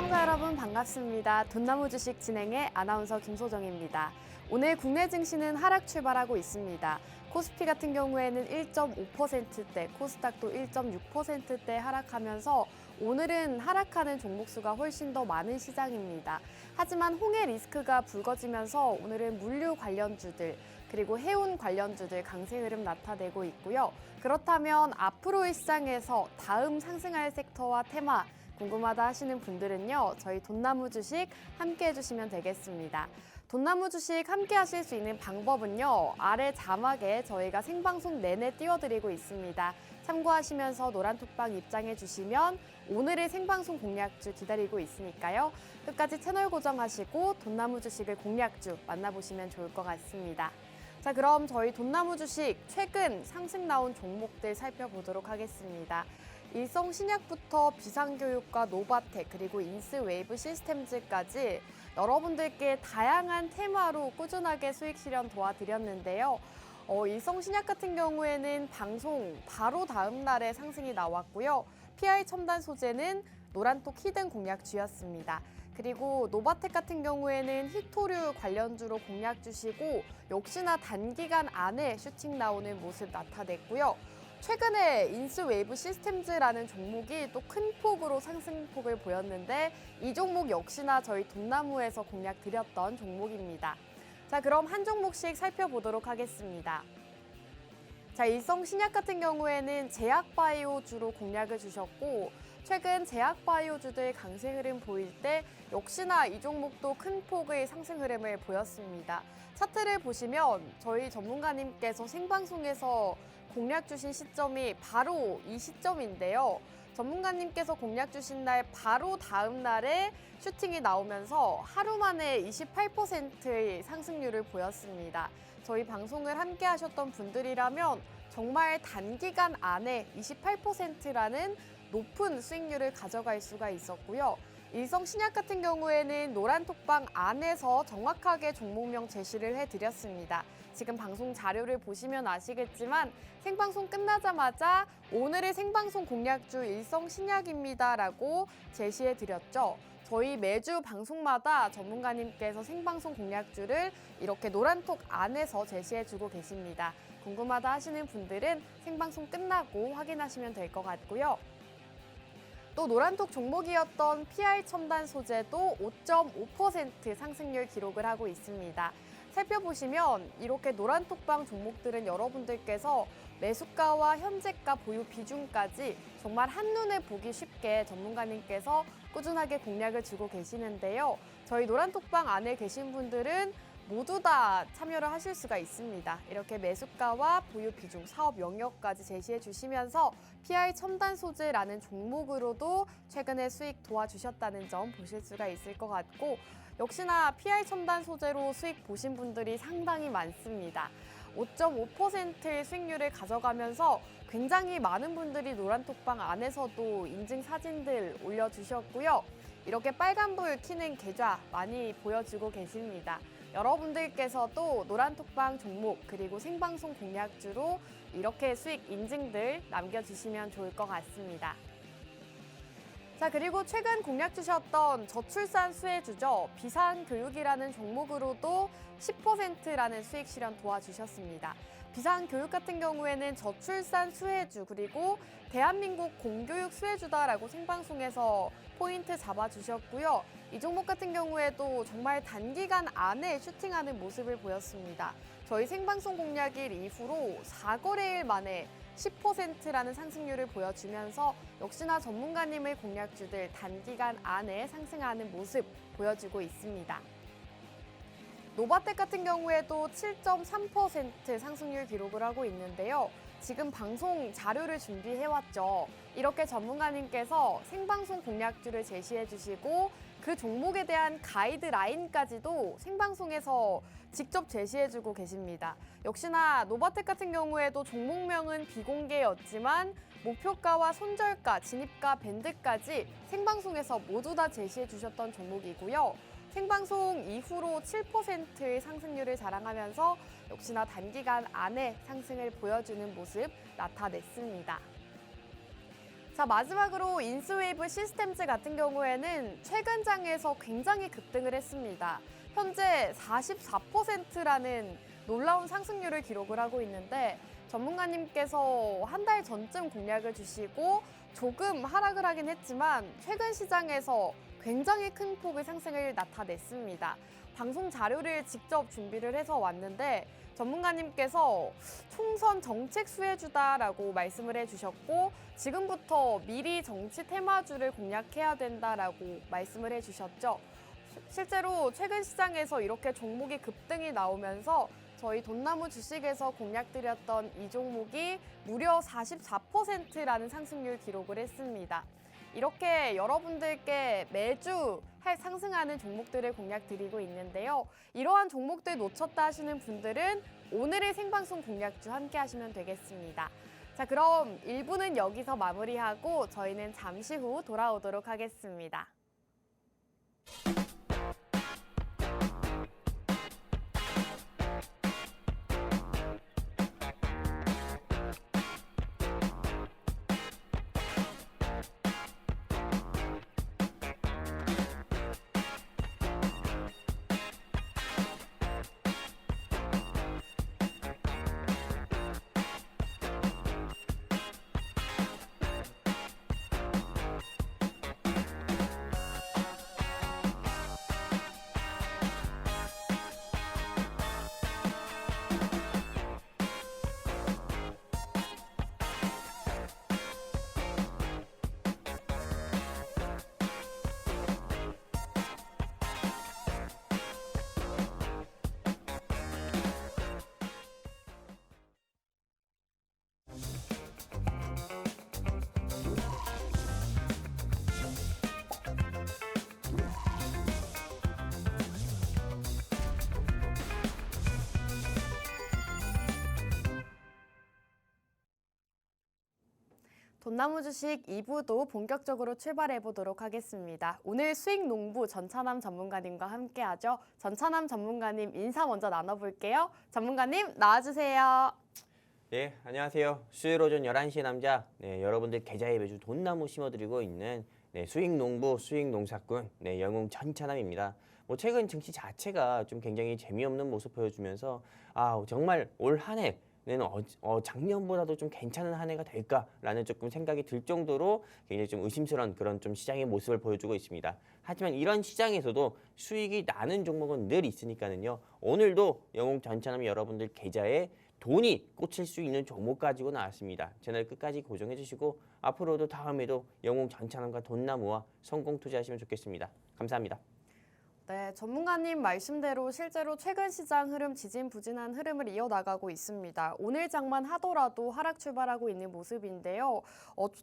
시청자 여러분 반갑습니다. 돈나무 주식 진행의 아나운서 김소정입니다. 오늘 국내 증시는 하락 출발하고 있습니다. 코스피 같은 경우에는 1.5%대, 코스닥도 1.6%대 하락하면서 오늘은 하락하는 종목 수가 훨씬 더 많은 시장입니다. 하지만 홍해 리스크가 불거지면서 오늘은 물류 관련주들, 그리고 해운 관련주들 강세 흐름 나타내고 있고요. 그렇다면 앞으로의 시장에서 다음 상승할 섹터와 테마 궁금하다 하시는 분들은요, 저희 돈나무 주식 함께 해주시면 되겠습니다. 돈나무 주식 함께 하실 수 있는 방법은요, 아래 자막에 저희가 생방송 내내 띄워드리고 있습니다. 참고하시면서 노란톡방 입장해 주시면 오늘의 생방송 공략주 기다리고 있으니까요. 끝까지 채널 고정하시고 돈나무 주식을 공략주 만나보시면 좋을 것 같습니다. 자, 그럼 저희 돈나무 주식 최근 상승 나온 종목들 살펴보도록 하겠습니다. 일성신약부터 비상교육과 노바텍 그리고 인스웨이브 시스템즈까지 여러분들께 다양한 테마로 꾸준하게 수익 실현 도와드렸는데요. 일성신약 같은 경우에는 방송 바로 다음 날에 상승이 나왔고요. PI 첨단 소재는 노란톡 히든 공략주였습니다. 그리고 노바텍 같은 경우에는 히토류 관련주로 공략 주시고 역시나 단기간 안에 슈팅 나오는 모습 나타냈고요. 최근에 인스웨이브 시스템즈라는 종목이 또 큰 폭으로 상승폭을 보였는데 이 종목 역시나 저희 돈나무에서 공략 드렸던 종목입니다. 자, 그럼 한 종목씩 살펴보도록 하겠습니다. 자, 일성신약 같은 경우에는 제약바이오주로 공략을 주셨고 최근 제약바이오주들 강세 흐름 보일 때 역시나 이 종목도 큰 폭의 상승 흐름을 보였습니다. 차트를 보시면 저희 전문가님께서 생방송에서 공략 주신 시점이 바로 이 시점인데요. 전문가님께서 공략 주신 날 바로 다음 날에 슈팅이 나오면서 하루 만에 28%의 상승률을 보였습니다. 저희 방송을 함께 하셨던 분들이라면 정말 단기간 안에 28%라는 높은 수익률을 가져갈 수가 있었고요. 일성신약 같은 경우에는 노란톡방 안에서 정확하게 종목명 제시를 해드렸습니다. 지금 방송 자료를 보시면 아시겠지만 생방송 끝나자마자 오늘의 생방송 공략주 일성신약입니다 라고 제시해드렸죠. 저희 매주 방송마다 전문가님께서 생방송 공략주를 이렇게 노란톡 안에서 제시해주고 계십니다. 궁금하다 하시는 분들은 생방송 끝나고 확인하시면 될 것 같고요. 또 노란톡 종목이었던 PI 첨단 소재도 5.5% 상승률 기록을 하고 있습니다. 살펴보시면 이렇게 노란톡방 종목들은 여러분들께서 매수가와 현재가 보유 비중까지 정말 한눈에 보기 쉽게 전문가님께서 꾸준하게 공략을 주고 계시는데요. 저희 노란톡방 안에 계신 분들은 모두 다 참여를 하실 수가 있습니다. 이렇게 매수가와 보유 비중, 사업 영역까지 제시해 주시면서 PI 첨단 소재라는 종목으로도 최근에 수익 도와주셨다는 점 보실 수가 있을 것 같고 역시나 PI 첨단 소재로 수익 보신 분들이 상당히 많습니다. 5.5%의 수익률을 가져가면서 굉장히 많은 분들이 노란톡방 안에서도 인증 사진들 올려주셨고요. 이렇게 빨간불 켜는 계좌 많이 보여주고 계십니다. 여러분들께서도 노란톡방 종목 그리고 생방송 공략주로 이렇게 수익 인증들 남겨주시면 좋을 것 같습니다. 자, 그리고 최근 공략 주셨던 저출산 수혜주죠. 비상교육이라는 종목으로도 10%라는 수익 실현 도와주셨습니다. 비상교육 같은 경우에는 저출산 수혜주 그리고 대한민국 공교육 수혜주다라고 생방송에서 포인트 잡아주셨고요. 이 종목 같은 경우에도 정말 단기간 안에 슈팅하는 모습을 보였습니다. 저희 생방송 공략일 이후로 4거래일 만에 10%라는 상승률을 보여주면서 역시나 전문가님의 공략주들 단기간 안에 상승하는 모습 보여주고 있습니다. 노바텍 같은 경우에도 7.3% 상승률 기록을 하고 있는데요. 지금 방송 자료를 준비해왔죠. 이렇게 전문가님께서 생방송 공략주를 제시해 주시고 그 종목에 대한 가이드라인까지도 생방송에서 직접 제시해주고 계십니다. 역시나 노바텍 같은 경우에도 종목명은 비공개였지만 목표가와 손절가, 진입가, 밴드까지 생방송에서 모두 다 제시해 주셨던 종목이고요. 생방송 이후로 7%의 상승률을 자랑하면서 역시나 단기간 안에 상승을 보여주는 모습 나타냈습니다. 자, 마지막으로 인스웨이브 시스템즈 같은 경우에는 최근 장에서 굉장히 급등을 했습니다. 현재 44%라는 놀라운 상승률을 기록을 하고 있는데 전문가님께서 한 달 전쯤 공략을 주시고 조금 하락을 하긴 했지만 최근 시장에서 굉장히 큰 폭의 상승을 나타냈습니다. 방송 자료를 직접 준비를 해서 왔는데 전문가님께서 총선 정책 수혜주다라고 말씀을 해주셨고 지금부터 미리 정치 테마주를 공략해야 된다라고 말씀을 해주셨죠. 실제로 최근 시장에서 이렇게 종목이 급등이 나오면서 저희 돈나무 주식에서 공략드렸던 이 종목이 무려 44%라는 상승률 기록을 했습니다. 이렇게 여러분들께 매주 상승하는 종목들을 공략드리고 있는데요. 이러한 종목들 놓쳤다 하시는 분들은 오늘의 생방송 공략주 함께 하시면 되겠습니다. 자, 그럼 1부는 여기서 마무리하고 저희는 잠시 후 돌아오도록 하겠습니다. 돈나무 주식 2부도 본격적으로 출발해 보도록 하겠습니다. 오늘 수익 농부 전찬남 전문가님과 함께하죠. 전찬남 전문가님 인사 먼저 나눠볼게요. 전문가님 나와주세요. 네, 안녕하세요. 수요일 오전 11시 남자, 여러분들 계좌에 매주 돈나무 심어드리고 있는 수익 농부, 수익 농사꾼, 영웅 전찬남입니다. 최근 증시 자체가 좀 굉장히 재미없는 모습 보여주면서 정말 올 한 해 작년보다도 좀 괜찮은 한 해가 될까라는 조금 생각이 들 정도로 굉장히 좀 의심스러운 그런 좀 시장의 모습을 보여주고 있습니다. 하지만 이런 시장에서도 수익이 나는 종목은 늘 있으니까는요. 오늘도 영웅 전찬남이 여러분들 계좌에 돈이 꽂힐 수 있는 종목 가지고 나왔습니다. 채널 끝까지 고정해 주시고 앞으로도 다음에도 영웅 전찬남과 돈나무와 성공 투자하시면 좋겠습니다. 감사합니다. 네, 전문가님 말씀대로 실제로 최근 시장 흐름 지진부진한 흐름을 이어나가고 있습니다. 오늘 장만 하더라도 하락 출발하고 있는 모습인데요.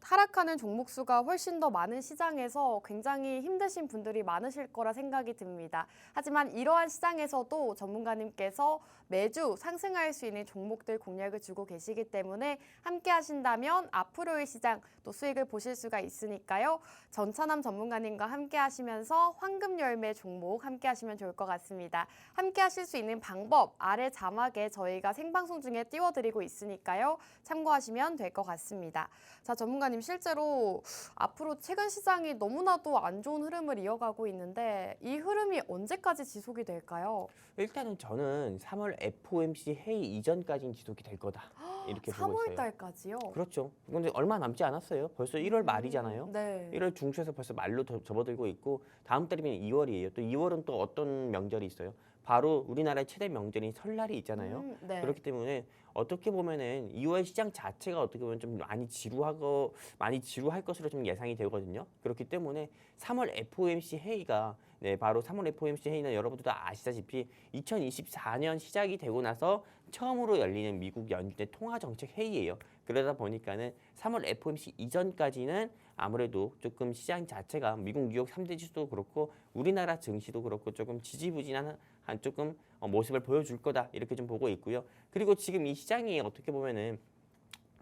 하락하는 종목 수가 훨씬 더 많은 시장에서 굉장히 힘드신 분들이 많으실 거라 생각이 듭니다. 하지만 이러한 시장에서도 전문가님께서 매주 상승할 수 있는 종목들 공략을 주고 계시기 때문에 함께 하신다면 앞으로의 시장 또 수익을 보실 수가 있으니까요. 전찬남 전문가님과 함께 하시면서 황금 열매 종목 함께 하시면 좋을 것 같습니다. 함께 하실 수 있는 방법 아래 자막에 저희가 생방송 중에 띄워드리고 있으니까요. 참고하시면 될 것 같습니다. 자, 전문가님 실제로 앞으로 최근 시장이 너무나도 안 좋은 흐름을 이어가고 있는데 이 흐름이 언제까지 지속이 될까요? 일단은 저는 3월 FOMC 회의 이전까지는 지속이 될 거다. 이렇게 보고 있어요. 3월 달까지요? 그렇죠. 근데 얼마 남지 않았어요. 벌써 1월 말이잖아요. 네. 1월 중순에서 벌써 말로 접어들고 있고 다음 달이면 2월이에요. 또 2월은 또 어떤 명절이 있어요. 바로 우리나라의 최대 명절인 설날이 있잖아요. 네. 그렇기 때문에 어떻게 보면은 2월 시장 자체가 어떻게 보면 좀 많이 지루할 것으로 좀 예상이 되거든요. 그렇기 때문에 3월 FOMC 회의가 바로 3월 FOMC 회의는 여러분들도 아시다시피 2024년 시작이 되고 나서 처음으로 열리는 미국 연준의 통화정책 회의예요. 그러다 보니까는 3월 FOMC 이전까지는 아무래도 조금 시장 자체가 미국 뉴욕 3대 지수도 그렇고 우리나라 증시도 그렇고 조금 지지부진한 조금 모습을 보여줄 거다 이렇게 좀 보고 있고요. 그리고 지금 이 시장이 어떻게 보면은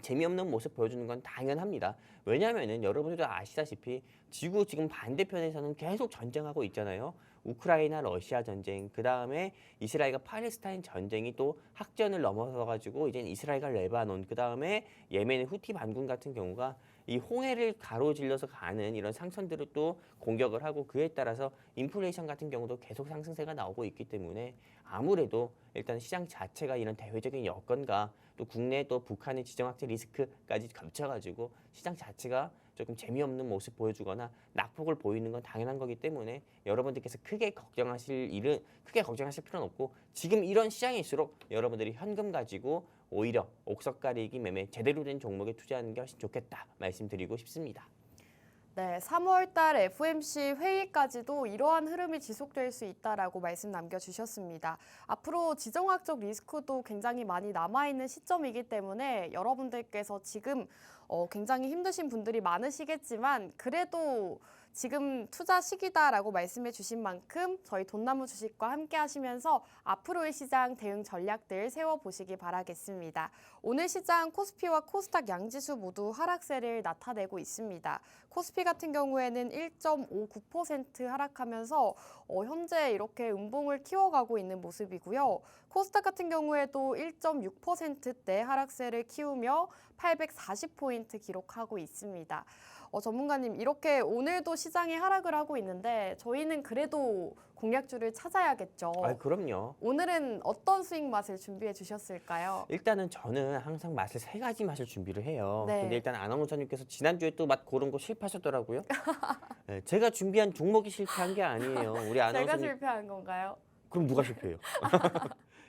재미없는 모습 보여주는 건 당연합니다. 왜냐하면은 여러분들도 아시다시피 지구 지금 반대편에서는 계속 전쟁하고 있잖아요. 우크라이나 러시아 전쟁, 그 다음에 이스라엘과 팔레스타인 전쟁이 또 학전을 넘어서 가지고 이제 이스라엘과 레바논, 그 다음에 예멘의 후티 반군 같은 경우가 이 홍해를 가로질러서 가는 이런 상선들을 또 공격을 하고 그에 따라서 인플레이션 같은 경우도 계속 상승세가 나오고 있기 때문에 아무래도 일단 시장 자체가 이런 대외적인 여건과 또 국내 또 북한의 지정학적 리스크까지 겹쳐가지고 시장 자체가 조금 재미없는 모습 보여주거나 낙폭을 보이는 건 당연한 거기 때문에 여러분들께서 크게 걱정하실 필요는 없고 지금 이런 시장일수록 여러분들이 현금 가지고 오히려 옥석 가리기 매매 제대로 된 종목에 투자하는 게 훨씬 좋겠다 말씀드리고 싶습니다. 네, 3월 달 FOMC 회의까지도 이러한 흐름이 지속될 수 있다라고 말씀 남겨주셨습니다. 앞으로 지정학적 리스크도 굉장히 많이 남아있는 시점이기 때문에 여러분들께서 지금 굉장히 힘드신 분들이 많으시겠지만 그래도 지금 투자 시기다라고 말씀해 주신 만큼 저희 돈나무 주식과 함께 하시면서 앞으로의 시장 대응 전략들 세워보시기 바라겠습니다. 오늘 시장 코스피와 코스닥 양지수 모두 하락세를 나타내고 있습니다. 코스피 같은 경우에는 1.59% 하락하면서 현재 이렇게 음봉을 키워가고 있는 모습이고요. 코스닥 같은 경우에도 1.6%대 하락세를 키우며 840포인트 기록하고 있습니다. 전문가님, 이렇게 오늘도 시장이 하락을 하고 있는데 저희는 그래도 공략주를 찾아야겠죠. 그럼요. 오늘은 어떤 수익 맛을 준비해 주셨을까요? 일단은 저는 항상 맛을 세 가지 맛을 준비를 해요. 네. 근데 일단 아나운서님께서 지난주에 또 맛 고른 거 실패하셨더라고요. 네, 제가 준비한 종목이 실패한 게 아니에요. 우리 제가 아나운서님. 실패한 건가요? 그럼 누가 실패해요?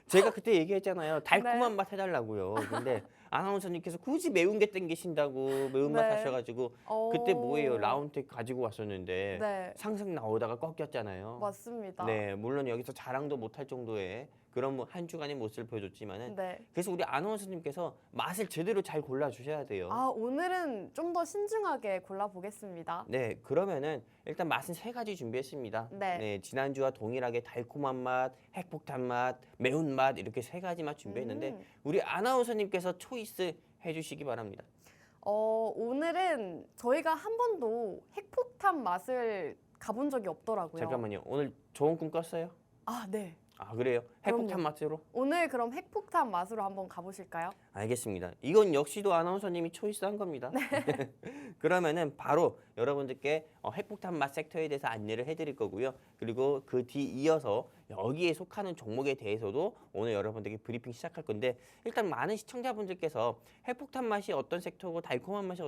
제가 그때 얘기했잖아요. 달콤한 네. 맛 해달라고요. 근데 아나운서님께서 굳이 매운 게 땡기신다고 매운맛 네. 하셔가지고 그때 뭐예요? 라운텍 가지고 왔었는데 네, 상승 나오다가 꺾였잖아요. 맞습니다. 네, 물론 여기서 자랑도 못할 정도의 그런 한 주간의 모습을 보여줬지만은 네. 그래서 우리 아나운서님께서 맛을 제대로 잘 골라주셔야 돼요. 오늘은 좀 더 신중하게 골라보겠습니다. 네, 그러면은 일단 맛은 세 가지 준비했습니다. 네. 지난주와 동일하게 달콤한 맛, 핵폭탄 맛, 매운 맛 이렇게 세 가지 맛 준비했는데 우리 아나운서님께서 초이스 해주시기 바랍니다. 오늘은 저희가 한 번도 핵폭탄 맛을 가본 적이 없더라고요. 잠깐만요. 오늘 좋은 꿈 꿨어요? 네. 그래요? 핵폭탄 그럼요. 맛으로? 오늘 그럼 핵폭탄 맛으로 한번 가보실까요? 알겠습니다. 이건 역시도 아나운서님이 초이스한 겁니다. 그러면은 바로 여러분들께 핵폭탄 맛 섹터에 대해서 안내를 해드릴 거고요. 그리고 그 뒤 이어서 여기에 속하는 종목에 대해서도 오늘 여러분들께 브리핑 시작할 건데 일단 많은 시청자분들께서 핵폭탄 맛이 어떤 섹터고 달콤한 맛이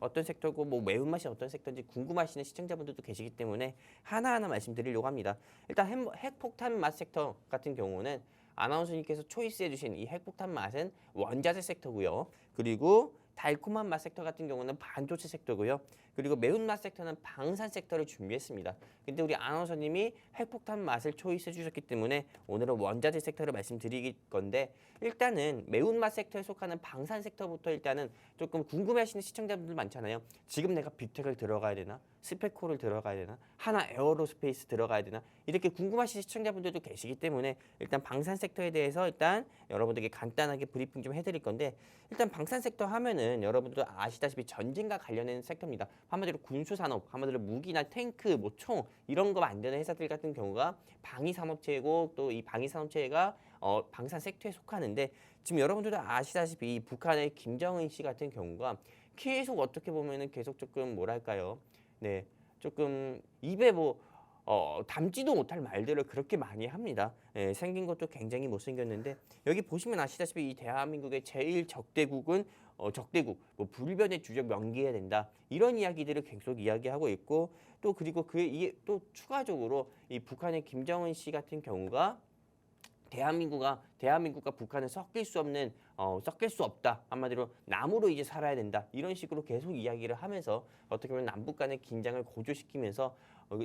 어떤 섹터고 뭐 매운맛이 어떤 섹터인지 궁금하시는 시청자분들도 계시기 때문에 하나하나 말씀드리려고 합니다. 일단 핵폭탄 맛 섹터 같은 경우는 아나운서님께서 초이스해 주신 이 핵폭탄 맛은 원자재 섹터고요. 그리고 달콤한 맛 섹터 같은 경우는 반도체 섹터고요. 그리고 매운맛 섹터는 방산 섹터를 준비했습니다. 근데 우리 아나운서님이 핵폭탄 맛을 초이스해 주셨기 때문에 오늘은 원자재 섹터를 말씀드릴 건데 일단은 매운맛 섹터에 속하는 방산 섹터부터 일단은 조금 궁금해하시는 시청자분들 많잖아요. 지금 내가 빅텍을 들어가야 되나? 스페코를 들어가야 되나? 하나 에어로스페이스 들어가야 되나? 이렇게 궁금하신 시청자분들도 계시기 때문에 일단 방산 섹터에 대해서 일단 여러분들께 간단하게 브리핑 좀 해드릴 건데 일단 방산 sek터 하면은 여러분들 아시다시피 전쟁과 관련된 섹터입니다. 한마디로 군수산업, 한마디로 무기나 탱크, 뭐 총 이런 거 만드는 회사들 같은 경우가 방위산업체고 또 이 방위산업체가 방산 섹터에 속하는데 지금 여러분들도 아시다시피 북한의 김정은 씨 같은 경우가 계속 어떻게 보면은 계속 조금 뭐랄까요? 네, 조금 입에 담지도 못할 말들을 그렇게 많이 합니다. 생긴 것도 굉장히 못생겼는데 여기 보시면 아시다시피 이 대한민국의 제일 적대국은 적대국, 뭐 불변의 주적 명기해야 된다 이런 이야기들을 계속 이야기하고 있고 또 그리고 또 추가적으로 이 북한의 김정은 씨 같은 경우가 대한민국과 북한은 섞일 수 없다. 한마디로 남으로 이제 살아야 된다. 이런 식으로 계속 이야기를 하면서 어떻게 보면 남북 간의 긴장을 고조시키면서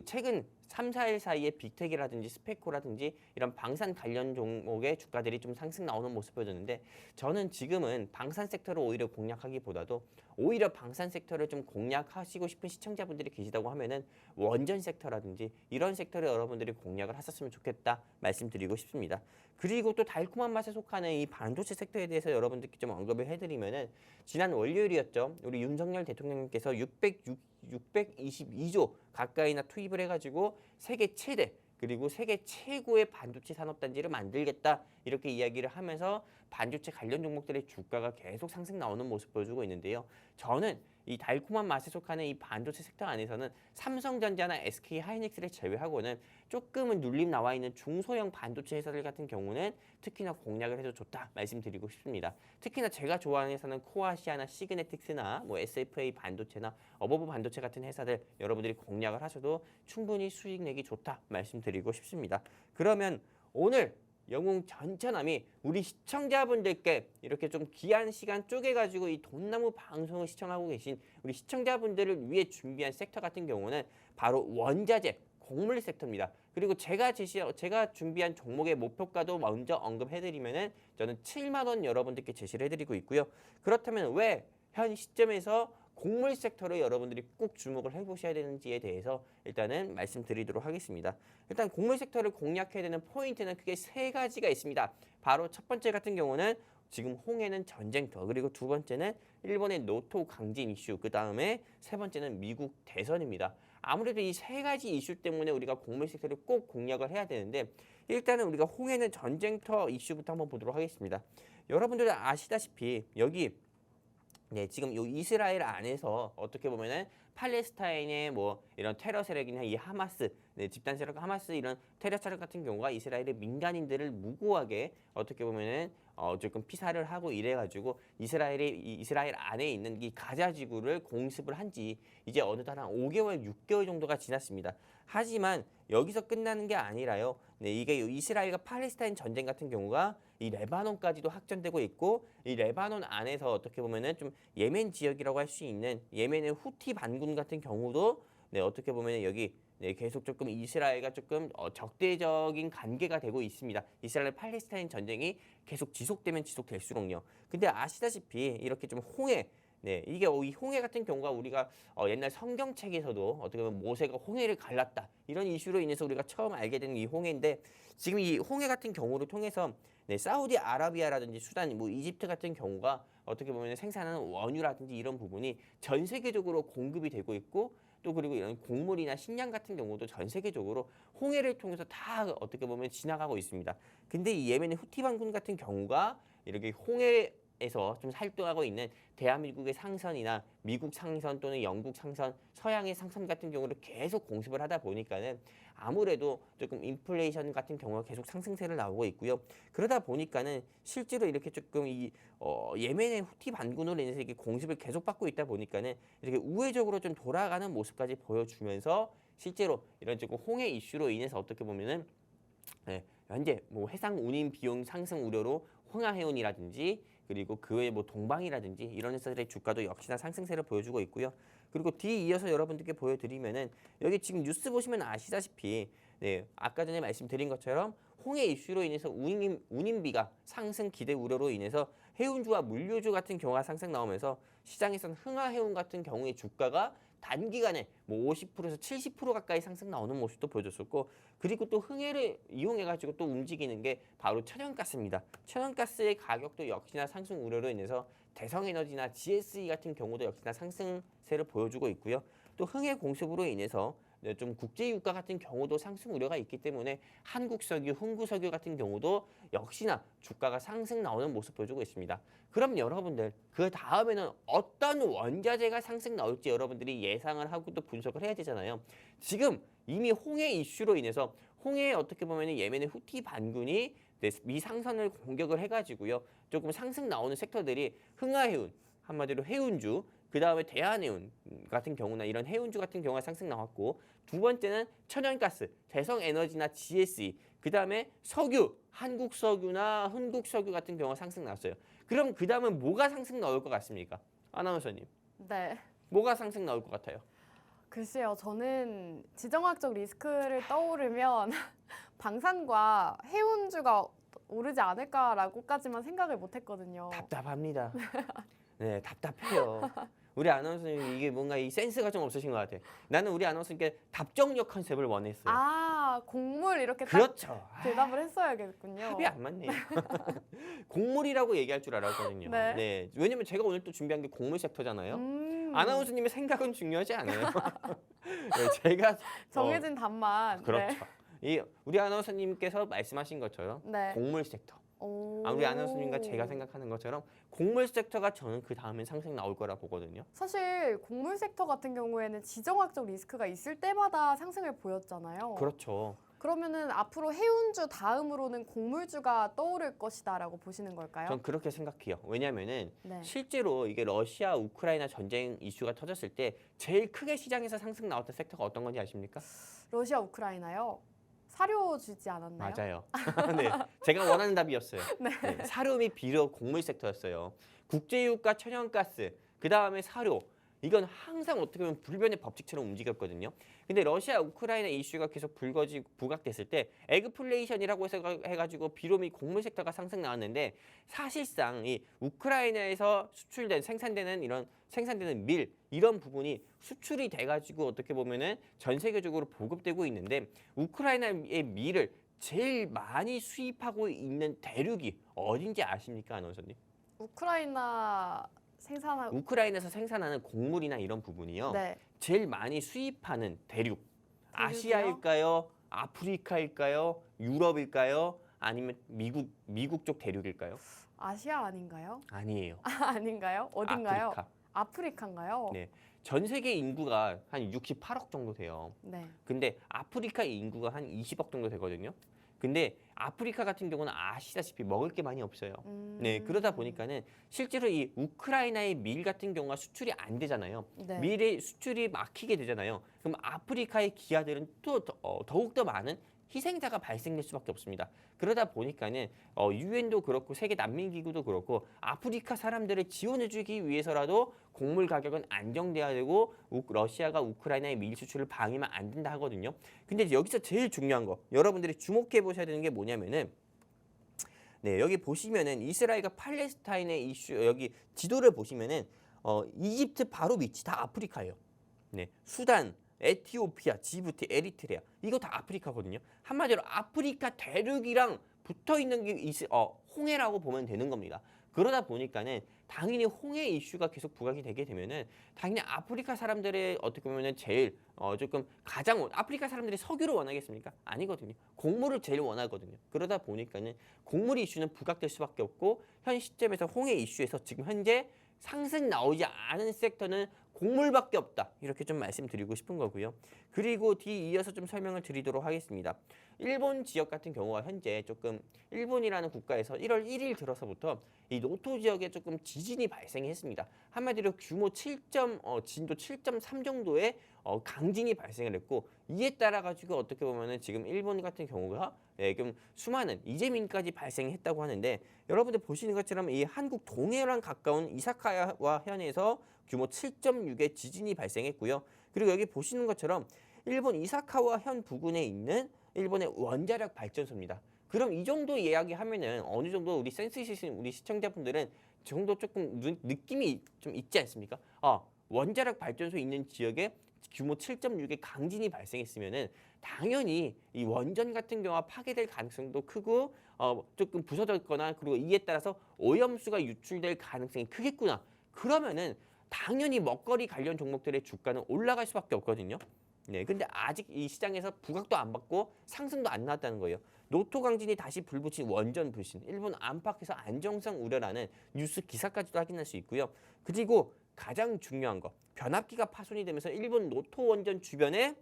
최근 3, 4일 사이에 빅텍이라든지 스페코라든지 이런 방산 관련 종목의 주가들이 좀 상승 나오는 모습 보여줬는데 저는 지금은 방산 섹터를 오히려 공략하기보다도 오히려 방산 섹터를 좀 공략하시고 싶은 시청자분들이 계시다고 하면은 원전 섹터라든지 이런 섹터를 여러분들이 공략을 하셨으면 좋겠다 말씀드리고 싶습니다. 그리고 또 달콤한 맛에 속하는 이 반도체 섹터에 대해서 여러분들께 좀 언급을 해드리면은 지난 월요일이었죠. 우리 윤석열 대통령님께서 622조 가까이나 투입을 해가지고 세계 최대 그리고 세계 최고의 반도체 산업단지를 만들겠다 이렇게 이야기를 하면서 반도체 관련 종목들의 주가가 계속 상승 나오는 모습 보여주고 있는데요. 저는 이 달콤한 맛에 속하는 이 반도체 섹터 안에서는 삼성전자나 SK 하이닉스를 제외하고는 조금은 눌림 나와 있는 중소형 반도체 회사들 같은 경우는 특히나 공략을 해도 좋다 말씀드리고 싶습니다. 특히나 제가 좋아하는 회사는 코아시아나 시그네틱스나 뭐 SFA 반도체나 어버브 반도체 같은 회사들 여러분들이 공략을 하셔도 충분히 수익 내기 좋다 말씀드리고 싶습니다. 그러면 오늘 영웅 전처남이 우리 시청자분들께 이렇게 좀 귀한 시간 쪼개가지고 이 돈나무 방송을 시청하고 계신 우리 시청자분들을 위해 준비한 섹터 같은 경우는 바로 원자재, 곡물 섹터입니다. 그리고 제가 준비한 종목의 목표가도 먼저 언급해드리면은 저는 7만 원 여러분들께 제시를 해드리고 있고요. 그렇다면 왜 현 시점에서 곡물 섹터를 여러분들이 꼭 주목을 해보셔야 되는지에 대해서 일단은 말씀드리도록 하겠습니다. 일단 곡물 섹터를 공략해야 되는 포인트는 크게 세 가지가 있습니다. 바로 첫 번째 같은 경우는 지금 홍해는 전쟁터, 그리고 두 번째는 일본의 노토 강진 이슈, 그 다음에 세 번째는 미국 대선입니다. 아무래도 이 세 가지 이슈 때문에 우리가 곡물 섹터를 꼭 공략을 해야 되는데 일단은 우리가 홍해는 전쟁터 이슈부터 한번 보도록 하겠습니다. 여러분들 아시다시피 여기 지금 이 이스라엘 안에서 어떻게 보면은 팔레스타인의 뭐 이런 테러 세력이나 이 하마스, 집단 세력 하마스 이런 테러 세력 같은 경우가 이스라엘의 민간인들을 무고하게 어떻게 보면은 조금 피살을 하고 이래가지고 이스라엘 안에 있는 이 가자 지구를 공습을 한 지 이제 어느덧 한 5개월, 6개월 정도가 지났습니다. 하지만 여기서 끝나는 게 아니라요. 이게 이스라엘과 팔레스타인 전쟁 같은 경우가 이 레바논까지도 확전되고 있고 이 레바논 안에서 어떻게 보면은 좀 예멘 지역이라고 할 수 있는 예멘의 후티 반군 같은 경우도 어떻게 보면은 여기 계속 조금 이스라엘과 조금 적대적인 관계가 되고 있습니다. 이스라엘 팔레스타인 전쟁이 계속 지속되면 지속될수록요. 근데 아시다시피 이렇게 좀 홍해 이게 이 홍해 같은 경우가 우리가 옛날 성경책에서도 어떻게 보면 모세가 홍해를 갈랐다 이런 이슈로 인해서 우리가 처음 알게 된 이 홍해인데 지금 이 홍해 같은 경우를 통해서 사우디아라비아라든지 수단, 뭐 이집트 같은 경우가 어떻게 보면 생산하는 원유라든지 이런 부분이 전 세계적으로 공급이 되고 있고 또 그리고 이런 곡물이나 식량 같은 경우도 전 세계적으로 홍해를 통해서 다 어떻게 보면 지나가고 있습니다. 근데 이 예멘의 후티 반군 같은 경우가 이렇게 홍해에서 좀 활동하고 있는 대한민국의 상선이나 미국 상선 또는 영국 상선, 서양의 상선 같은 경우를 계속 공습을 하다 보니까는 아무래도 조금 인플레이션 같은 경우가 계속 상승세를 나오고 있고요. 그러다 보니까는 실제로 이렇게 조금 이 예멘의 후티 반군으로 인해서 이렇게 공습을 계속 받고 있다 보니까는 이렇게 우회적으로 좀 돌아가는 모습까지 보여주면서 실제로 이런 조금 홍해 이슈로 인해서 어떻게 보면은 현재 뭐 해상 운임 비용 상승 우려로 흥하해운이라든지 그리고 그 외에 뭐 동방이라든지 이런 회사들의 주가도 역시나 상승세를 보여주고 있고요. 그리고 뒤에 이어서 여러분들께 보여드리면은 여기 지금 뉴스 보시면 아시다시피 아까 전에 말씀드린 것처럼 홍해 이슈로 인해서 운임비가 상승 기대 우려로 인해서 해운주와 물류주 같은 경우가 상승 나오면서 시장에서는 흥하해운 같은 경우의 주가가 단기간에 뭐 50%에서 70% 가까이 상승 나오는 모습도 보여줬었고 그리고 또 흥해를 이용해가지고 또 움직이는 게 바로 천연가스입니다. 천연가스의 가격도 역시나 상승 우려로 인해서 대성에너지나 GSE 같은 경우도 역시나 상승세를 보여주고 있고요. 또 흥해 공습으로 인해서 좀 국제유가 같은 경우도 상승 우려가 있기 때문에 한국석유, 흥구석유 같은 경우도 역시나 주가가 상승 나오는 모습 보여주고 있습니다. 그럼 여러분들 그 다음에는 어떤 원자재가 상승 나올지 여러분들이 예상을 하고 또 분석을 해야 되잖아요. 지금 이미 홍해 이슈로 인해서 홍해에 어떻게 보면 예멘의 후티 반군이 미 상선을 공격을 해가지고요. 조금 상승 나오는 섹터들이 흥하해운, 한마디로 해운주, 그 다음에 대한해운 같은 경우나 이런 해운주 같은 경우가 상승 나왔고 두 번째는 천연가스, 대성에너지나 GSE, 그 다음에 석유, 한국석유나 흥국석유 같은 경우가 상승 나왔어요. 그럼 그 다음은 뭐가 상승 나올 것 같습니까? 아나운서님. 네. 뭐가 상승 나올 것 같아요? 글쎄요, 저는 지정학적 리스크를 떠오르면 방산과 해운주가 오르지 않을까라고까지만 생각을 못했거든요. 답답합니다. 네, 답답해요. 우리 아나운서님 이게 뭔가 이 센스가 좀 없으신 것 같아. 나는 우리 아나운서님께 답정력 컨셉을 원했어요. 아, 곡물 이렇게 딱 그렇죠. 대답을 했어야겠군요. 합이 안 맞네요. 곡물이라고 얘기할 줄 알았거든요. 네. 왜냐면 제가 오늘 또 준비한 게 곡물 섹터잖아요. 아나운서님의 생각은 중요하지 않아요. 제가 정해진 답만. 그렇죠. 이 우리 아나운서님께서 말씀하신 것처럼 네. 곡물 섹터. 우리 아나운서님과 제가 생각하는 것처럼 곡물 섹터가 저는 그 다음에 상승 나올 거라 보거든요. 사실 곡물 섹터 같은 경우에는 지정학적 리스크가 있을 때마다 상승을 보였잖아요. 그렇죠. 그러면은 앞으로 해운주 다음으로는 곡물주가 떠오를 것이다라고 보시는 걸까요? 전 그렇게 생각해요. 왜냐하면은 네. 실제로 이게 러시아 우크라이나 전쟁 이슈가 터졌을 때 제일 크게 시장에서 상승 나왔던 섹터가 어떤 건지 아십니까? 러시아 우크라이나요. 사료 주지 않았나요? 맞아요. 네, 제가 원하는 답이었어요. 네, 사료 및 비료 곡물 섹터였어요. 국제유가, 천연가스, 그 다음에 사료. 이건 항상 어떻게 보면 불변의 법칙처럼 움직였거든요. 근데 러시아 우크라이나 이슈가 계속 부각됐을 때 에그플레이션이라고 해가지고 비료 및 곡물 섹터가 상승 나왔는데 사실상 이 우크라이나에서 생산되는 밀 이런 부분이 수출이 돼가지고 어떻게 보면은 전 세계적으로 보급되고 있는데 우크라이나의 밀을 제일 많이 수입하고 있는 대륙이 어딘지 아십니까, 아나운서님? 우크라이나에서 생산하는 곡물이나 이런 부분이요. 네. 제일 많이 수입하는 대륙. 대륙이요? 아시아일까요? 아프리카일까요? 유럽일까요? 아니면 미국 쪽 대륙일까요? 아시아 아닌가요? 아니에요. 아닌가요? 어딘가요? 아프리카. 아프리카인가요? 네. 전 세계 인구가 한 68억 정도 돼요. 네. 근데 아프리카 인구가 한 20억 정도 되거든요. 근데 아프리카 같은 경우는 아시다시피 먹을 게 많이 없어요. 네, 그러다 보니까는 실제로 이 우크라이나의 밀 같은 경우가 수출이 안 되잖아요. 네. 밀의 수출이 막히게 되잖아요. 그럼 아프리카의 기아들은 또 더욱더 많은 희생자가 발생될 수밖에 없습니다. 그러다 보니까는 유엔도 그렇고 세계 난민기구도 그렇고 아프리카 사람들을 지원해주기 위해서라도 곡물 가격은 안정돼야 되고 러시아가 우크라이나의 밀 수출을 방해하면 안 된다 하거든요. 근데 여기서 제일 중요한 거 여러분들이 주목해 보셔야 되는 게 뭐냐면은 네, 여기 보시면은 이스라엘과 팔레스타인의 이슈 여기 지도를 보시면은 이집트 바로 밑이 다 아프리카예요. 네, 수단, 에티오피아, 지부티, 에리트레아 이거 다 아프리카거든요. 한마디로 아프리카 대륙이랑 붙어 있는 게 홍해라고 보면 되는 겁니다. 그러다 보니까는 당연히 홍해 이슈가 계속 부각이 되게 되면은 당연히 아프리카 사람들의 어떻게 보면은 제일 조금 가장 아프리카 사람들이 석유를 원하겠습니까? 아니거든요. 곡물을 제일 원하거든요. 그러다 보니까는 곡물 이슈는 부각될 수밖에 없고 현 시점에서 홍해 이슈에서 지금 현재 상승 나오지 않은 섹터는 곡물밖에 없다. 이렇게 좀 말씀드리고 싶은 거고요. 그리고 뒤이어서 좀 설명을 드리도록 하겠습니다. 일본 지역 같은 경우가 현재 조금 일본이라는 국가에서 1월 1일 들어서부터 이 노토 지역에 조금 지진이 발생했습니다. 한마디로 규모 진도 7.3 정도의 강진이 발생을 했고 이에 따라 가지고 어떻게 보면은 지금 일본 같은 경우가 좀 수많은 이재민까지 발생했다고 하는데 여러분들 보시는 것처럼 이 한국 동해랑 가까운 이사카와 현에서 규모 7.6의 지진이 발생했고요. 그리고 여기 보시는 것처럼 일본 이사카와 현 부근에 있는 일본의 원자력 발전소입니다. 그럼 이 정도 이야기하면은 어느 정도 우리 센스 있으신 우리 시청자분들은 정도 조금 느낌이 좀 있지 않습니까? 원자력 발전소 있는 지역에 규모 7.6의 강진이 발생했으면은 당연히 이 원전 같은 경우가 파괴될 가능성도 크고 조금 부서졌거나 그리고 이에 따라서 오염수가 유출될 가능성이 크겠구나. 그러면은 당연히 먹거리 관련 종목들의 주가는 올라갈 수밖에 없거든요. 네, 근데 아직 이 시장에서 부각도 안 받고 상승도 안 나왔다는 거예요. 노토 강진이 다시 불붙인 원전 불신, 일본 안팎에서 안정성 우려라는 뉴스 기사까지도 확인할 수 있고요. 그리고 가장 중요한 거, 변압기가 파손이 되면서 일본 노토 원전 주변에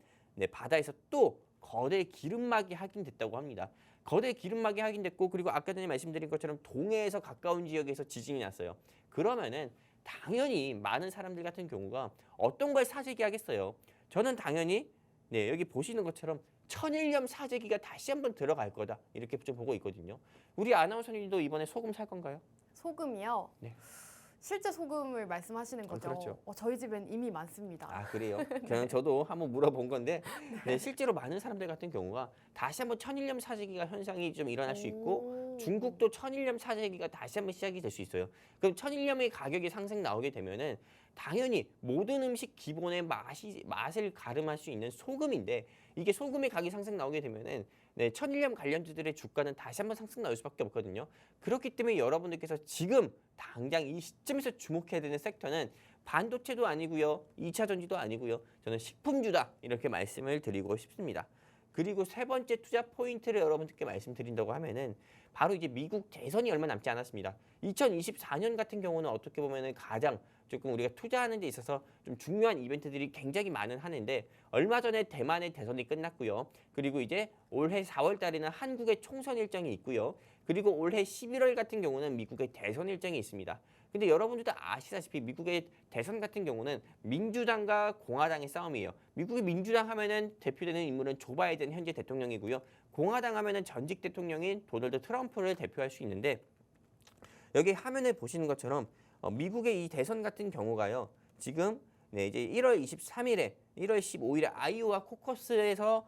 바다에서 또 거대 기름막이 확인됐다고 합니다. 거대 기름막이 확인됐고 그리고 아까 전에 말씀드린 것처럼 동해에서 가까운 지역에서 지진이 났어요. 그러면은 당연히 많은 사람들 같은 경우가 어떤 걸 사재기 하겠어요. 저는 당연히 여기 보시는 것처럼 천일염 사재기가 다시 한번 들어갈 거다 이렇게 좀 보고 있거든요. 우리 아나운서님도 이번에 소금 살 건가요? 소금이요? 네. 실제 소금을 말씀하시는 거죠? 그렇죠. 저희 집엔 이미 많습니다. 아 그래요? 그냥 저도 한번 물어본 건데 실제로 많은 사람들 같은 경우가 다시 한번 천일염 사재기가 현상이 좀 일어날 수 있고 중국도 천일염 사재기가 다시 한번 시작이 될 수 있어요. 그럼 천일염의 가격이 상승 나오게 되면은 당연히 모든 음식 기본의 맛을 가름할 수 있는 소금인데 이게 소금의 가격이 상승 나오게 되면은 천일염 관련주들의 주가는 다시 한번 상승 나올 수밖에 없거든요. 그렇기 때문에 여러분들께서 지금 당장 이 시점에서 주목해야 되는 섹터는 반도체도 아니고요. 2차 전지도 아니고요. 저는 식품주다 이렇게 말씀을 드리고 싶습니다. 그리고 세 번째 투자 포인트를 여러분들께 말씀드린다고 하면은 바로 이제 미국 대선이 얼마 남지 않았습니다. 2024년 같은 경우는 어떻게 보면은 가장 조금 우리가 투자하는 데 있어서 좀 중요한 이벤트들이 굉장히 많은 한 해인데 얼마 전에 대만의 대선이 끝났고요. 그리고 이제 올해 4월 달에는 한국의 총선 일정이 있고요. 그리고 올해 11월 같은 경우는 미국의 대선 일정이 있습니다. 근데 여러분들도 아시다시피 미국의 대선 같은 경우는 민주당과 공화당의 싸움이에요. 미국의 민주당 하면은 대표되는 인물은 조 바이든 현재 대통령이고요. 공화당 하면은 전직 대통령인 도널드 트럼프를 대표할 수 있는데 여기 화면에 보시는 것처럼 미국의 이 대선 같은 경우가요. 지금 네, 이제 1월 23일에 1월 15일에 아이오와 코커스에서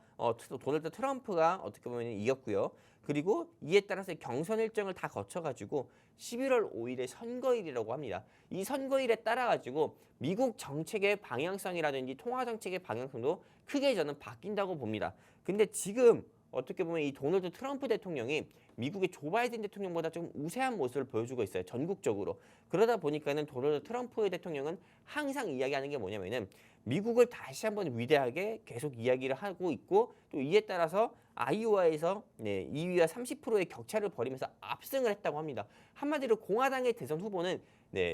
도널드 트럼프가 어떻게 보면 이겼고요. 그리고 이에 따라서 경선 일정을 다 거쳐가지고 11월 5일에 선거일이라고 합니다. 이 선거일에 따라가지고 미국 정책의 방향성이라든지 통화 정책의 방향성도 크게 저는 바뀐다고 봅니다. 근데 지금 어떻게 보면 이 도널드 트럼프 대통령이 미국의 조 바이든 대통령보다 좀 우세한 모습을 보여주고 있어요. 전국적으로. 그러다 보니까는 도널드 트럼프 대통령은 항상 이야기하는 게 뭐냐면은 미국을 다시 한번 위대하게 계속 이야기를 하고 있고 또 이에 따라서 아이오와에서 2위와 30%의 격차를 벌이면서 압승을 했다고 합니다. 한마디로 공화당의 대선 후보는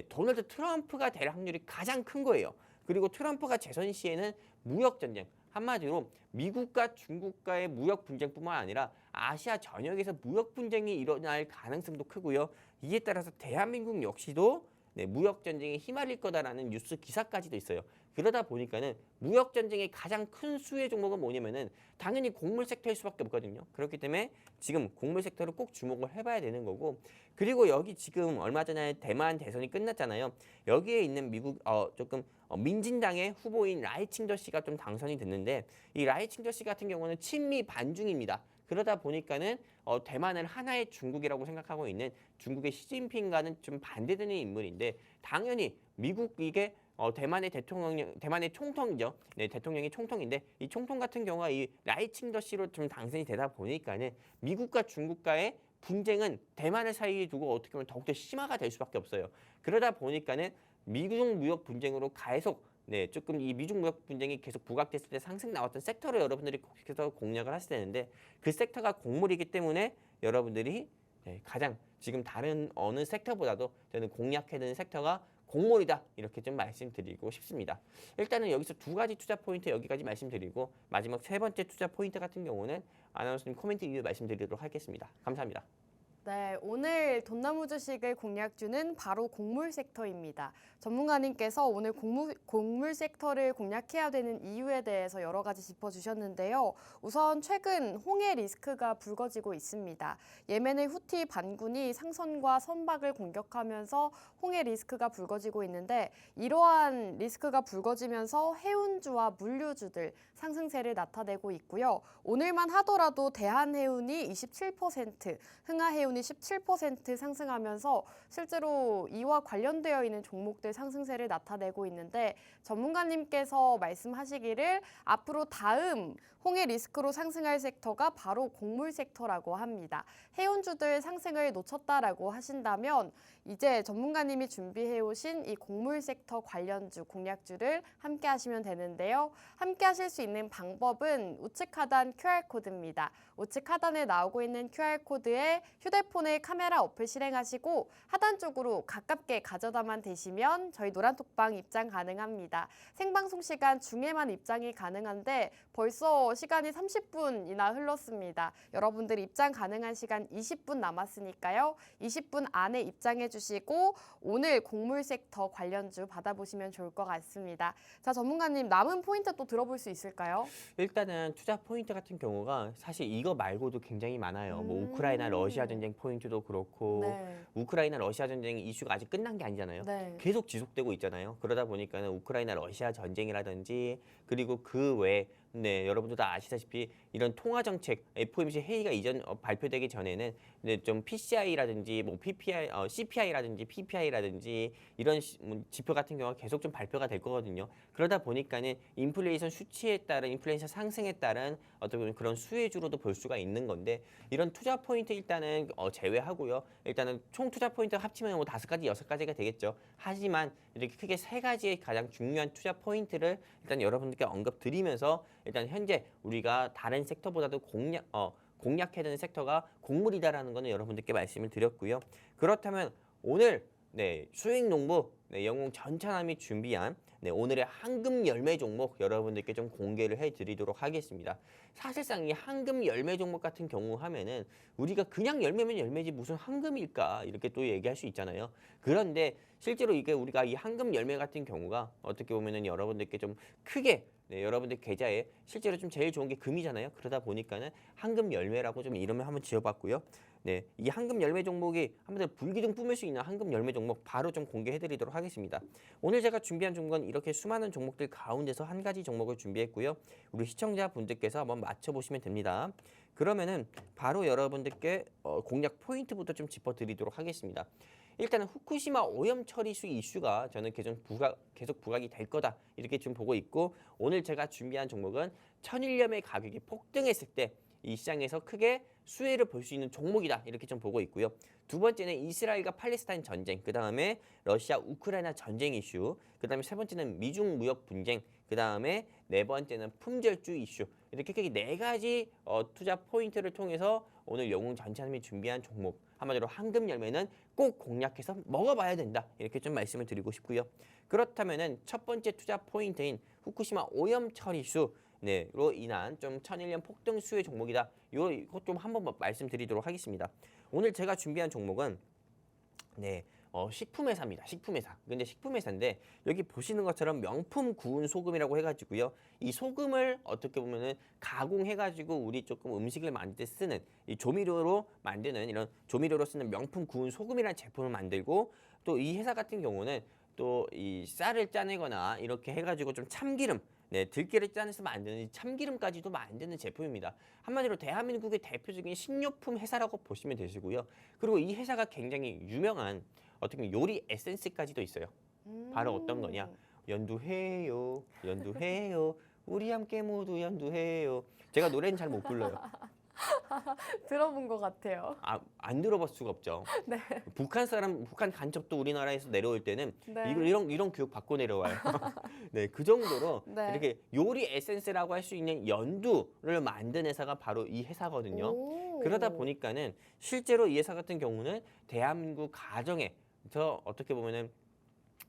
도널드 트럼프가 될 확률이 가장 큰 거예요. 그리고 트럼프가 재선 시에는 무역 전쟁, 한마디로 미국과 중국과의 무역 분쟁뿐만 아니라 아시아 전역에서 무역 분쟁이 일어날 가능성도 크고요. 이에 따라서 대한민국 역시도 무역 전쟁에 휘말릴 거다라는 뉴스 기사까지도 있어요. 그러다 보니까는 무역 전쟁의 가장 큰 수혜 종목은 뭐냐면은 당연히 곡물 섹터일 수밖에 없거든요. 그렇기 때문에 지금 곡물 섹터를 꼭 주목을 해봐야 되는 거고 그리고 여기 지금 얼마 전에 대만 대선이 끝났잖아요. 여기에 있는 미국 민진당의 후보인 라이칭저 씨가 좀 당선이 됐는데 이 라이칭저 씨 같은 경우는 친미 반중입니다. 그러다 보니까는 대만을 하나의 중국이라고 생각하고 있는 중국의 시진핑과는 좀 반대되는 인물인데 당연히 미국 이게 대만의 총통이죠. 네, 대통령이 총통인데 이 총통 같은 경우가 이 라이칭더 씨로 좀 당선이 되다 보니까는 미국과 중국과의 분쟁은 대만을 사이에 두고 어떻게 보면 더욱더 심화가 될 수밖에 없어요. 그러다 보니까는 미중 무역 분쟁으로 계속 조금 이 미중 무역 분쟁이 계속 부각됐을 때 상승 나왔던 섹터를 여러분들이 계속 공략을 하셔야 되는데 그 섹터가 곡물이기 때문에 여러분들이 가장 지금 다른 어느 섹터보다도 저는 공략해야 되는 섹터가 곡물이다 이렇게 좀 말씀드리고 싶습니다. 일단은 여기서 두 가지 투자 포인트 여기까지 말씀드리고 마지막 세 번째 투자 포인트 같은 경우는 아나운서님 코멘트 이후 말씀드리도록 하겠습니다. 감사합니다. 네, 오늘 돈나무 주식을 공략주는 바로 곡물 섹터입니다. 전문가님께서 오늘 곡물 섹터를 공략해야 되는 이유에 대해서 여러 가지 짚어주셨는데요. 우선 최근 홍해 리스크가 불거지고 있습니다. 예멘의 후티 반군이 상선과 선박을 공격하면서 홍해 리스크가 불거지고 있는데 이러한 리스크가 불거지면서 해운주와 물류주들 상승세를 나타내고 있고요. 오늘만 하더라도 대한해운이 27%, 흥하해운이 17% 상승하면서 실제로 이와 관련되어 있는 종목들 상승세를 나타내고 있는데 전문가님께서 말씀하시기를 앞으로 다음 홍해 리스크로 상승할 섹터가 바로 곡물 섹터라고 합니다. 해운주들 상승을 놓쳤다라고 하신다면 이제 전문가님이 준비해 오신 이 곡물 섹터 관련주 공략주를 함께 하시면 되는데요. 함께 하실 수 있는 방법은 우측 하단 QR코드입니다. 우측 하단에 나오고 있는 QR코드에 휴대폰의 카메라 어플 실행하시고 하단 쪽으로 가깝게 가져다만 대시면 저희 노란톡방 입장 가능합니다. 생방송 시간 중에만 입장이 가능한데 벌써 시간이 30분이나 흘렀습니다. 여러분들 입장 가능한 시간 20분 남았으니까요. 20분 안에 입장해 주시고 오늘 곡물 섹터 관련주 받아보시면 좋을 것 같습니다. 자, 전문가님 남은 포인트 또 들어볼 수 있을까요? 일단은 투자 포인트 같은 경우가 사실 이거 말고도 굉장히 많아요. 뭐 우크라이나 러시아 전쟁 포인트도 그렇고 우크라이나 러시아 전쟁 이슈가 아직 끝난 게 아니잖아요. 계속 지속되고 있잖아요. 그러다 보니까는 우크라이나 러시아 전쟁이라든지 그리고 그 외에 여러분도 다 아시다시피 이런 통화 정책 FOMC 회의가 이전 발표되기 전에는 좀 PCI라든지 뭐 PPI, CPI라든지 PPI라든지 이런 지표 같은 경우가 계속 좀 발표가 될 거거든요. 그러다 보니까는 인플레이션 수치에 따른 인플레이션 상승에 따른 어떻게 보면 그런 수혜주로도 볼 수가 있는 건데 이런 투자 포인트 일단은 제외하고요. 일단은 총 투자 포인트 합치면 뭐 5가지, 6가지가 되겠죠. 하지만 이렇게 크게 세 가지의 가장 중요한 투자 포인트를 일단 여러분들께 언급드리면서 일단 현재 우리가 다른 섹터보다도 공략해야 되는 섹터가 곡물이다라는 거는 여러분들께 말씀을 드렸고요. 그렇다면 오늘 수익 농부 영웅 전차남이 준비한 오늘의 황금 열매 종목 여러분들께 좀 공개를 해드리도록 하겠습니다. 사실상 이 황금 열매 종목 같은 경우 하면은 우리가 그냥 열매면 열매지 무슨 황금일까 이렇게 또 얘기할 수 있잖아요. 그런데 실제로 이게 우리가 이 황금 열매 같은 경우가 어떻게 보면은 여러분들께 좀 크게 여러분들 계좌에 실제로 좀 제일 좋은 게 금이잖아요. 그러다 보니까는 황금 열매라고 좀 이름을 한번 지어봤고요. 이 황금 열매 종목이 한번 불기둥 뿜을 수 있는 황금 열매 종목 바로 좀 공개해드리도록 하겠습니다. 오늘 제가 준비한 종목은 이렇게 수많은 종목들 가운데서 한 가지 종목을 준비했고요. 우리 시청자분들께서 한번 맞춰보시면 됩니다. 그러면은 바로 여러분들께 공략 포인트부터 좀 짚어드리도록 하겠습니다. 일단은 후쿠시마 오염 처리수 이슈가 저는 계속 부각이 될 거다 이렇게 좀 보고 있고, 오늘 제가 준비한 종목은 천일염의 가격이 폭등했을 때 이 시장에서 크게 수혜를 볼 수 있는 종목이다 이렇게 좀 보고 있고요. 두 번째는 이스라엘과 팔레스타인 전쟁, 그 다음에 러시아 우크라이나 전쟁 이슈, 그 다음에 세 번째는 미중 무역 분쟁, 그 다음에 네 번째는 품절주 이슈, 이렇게 크게 네 가지 투자 포인트를 통해서 오늘 영웅 전차님이 준비한 종목, 한마디로 황금 열매는 꼭 공략해서 먹어봐야 된다 이렇게 좀 말씀을 드리고 싶고요. 그렇다면은 첫 번째 투자 포인트인 후쿠시마 오염 처리수 로 인한 좀 천일염 폭등 수혜 종목이다. 이것 좀 한번 말씀드리도록 하겠습니다. 오늘 제가 준비한 종목은 식품회사입니다. 식품회사. 근데 식품회사인데 여기 보시는 것처럼 명품 구운 소금이라고 해가지고요. 이 소금을 어떻게 보면은 가공해가지고 우리 조금 음식을 만들 때 쓰는 이 조미료로 만드는 이런 조미료로 쓰는 명품 구운 소금이라는 제품을 만들고, 또 이 회사 같은 경우는 또 이 쌀을 짜내거나 이렇게 해가지고 좀 참기름 들깨를 짜내서 만드는 참기름까지도 만드는 제품입니다. 한마디로 대한민국의 대표적인 식료품 회사라고 보시면 되시고요. 그리고 이 회사가 굉장히 유명한 어떻게 보면 요리 에센스까지도 있어요. 바로 어떤 거냐? 연두해요, 연두해요, 우리 함께 모두 연두해요. 제가 노래는 잘 못 불러요. 들어본 것 같아요. 안 들어볼 수가 없죠. 네. 북한 간첩도 우리나라에서 내려올 때는 네. 이런 교육 받고 내려와요. 그 정도로 네. 이렇게 요리 에센스라고 할 수 있는 연두를 만든 회사가 바로 이 회사거든요. 오. 그러다 보니까는 실제로 이 회사 같은 경우는 대한민국 가정에서 어떻게 보면은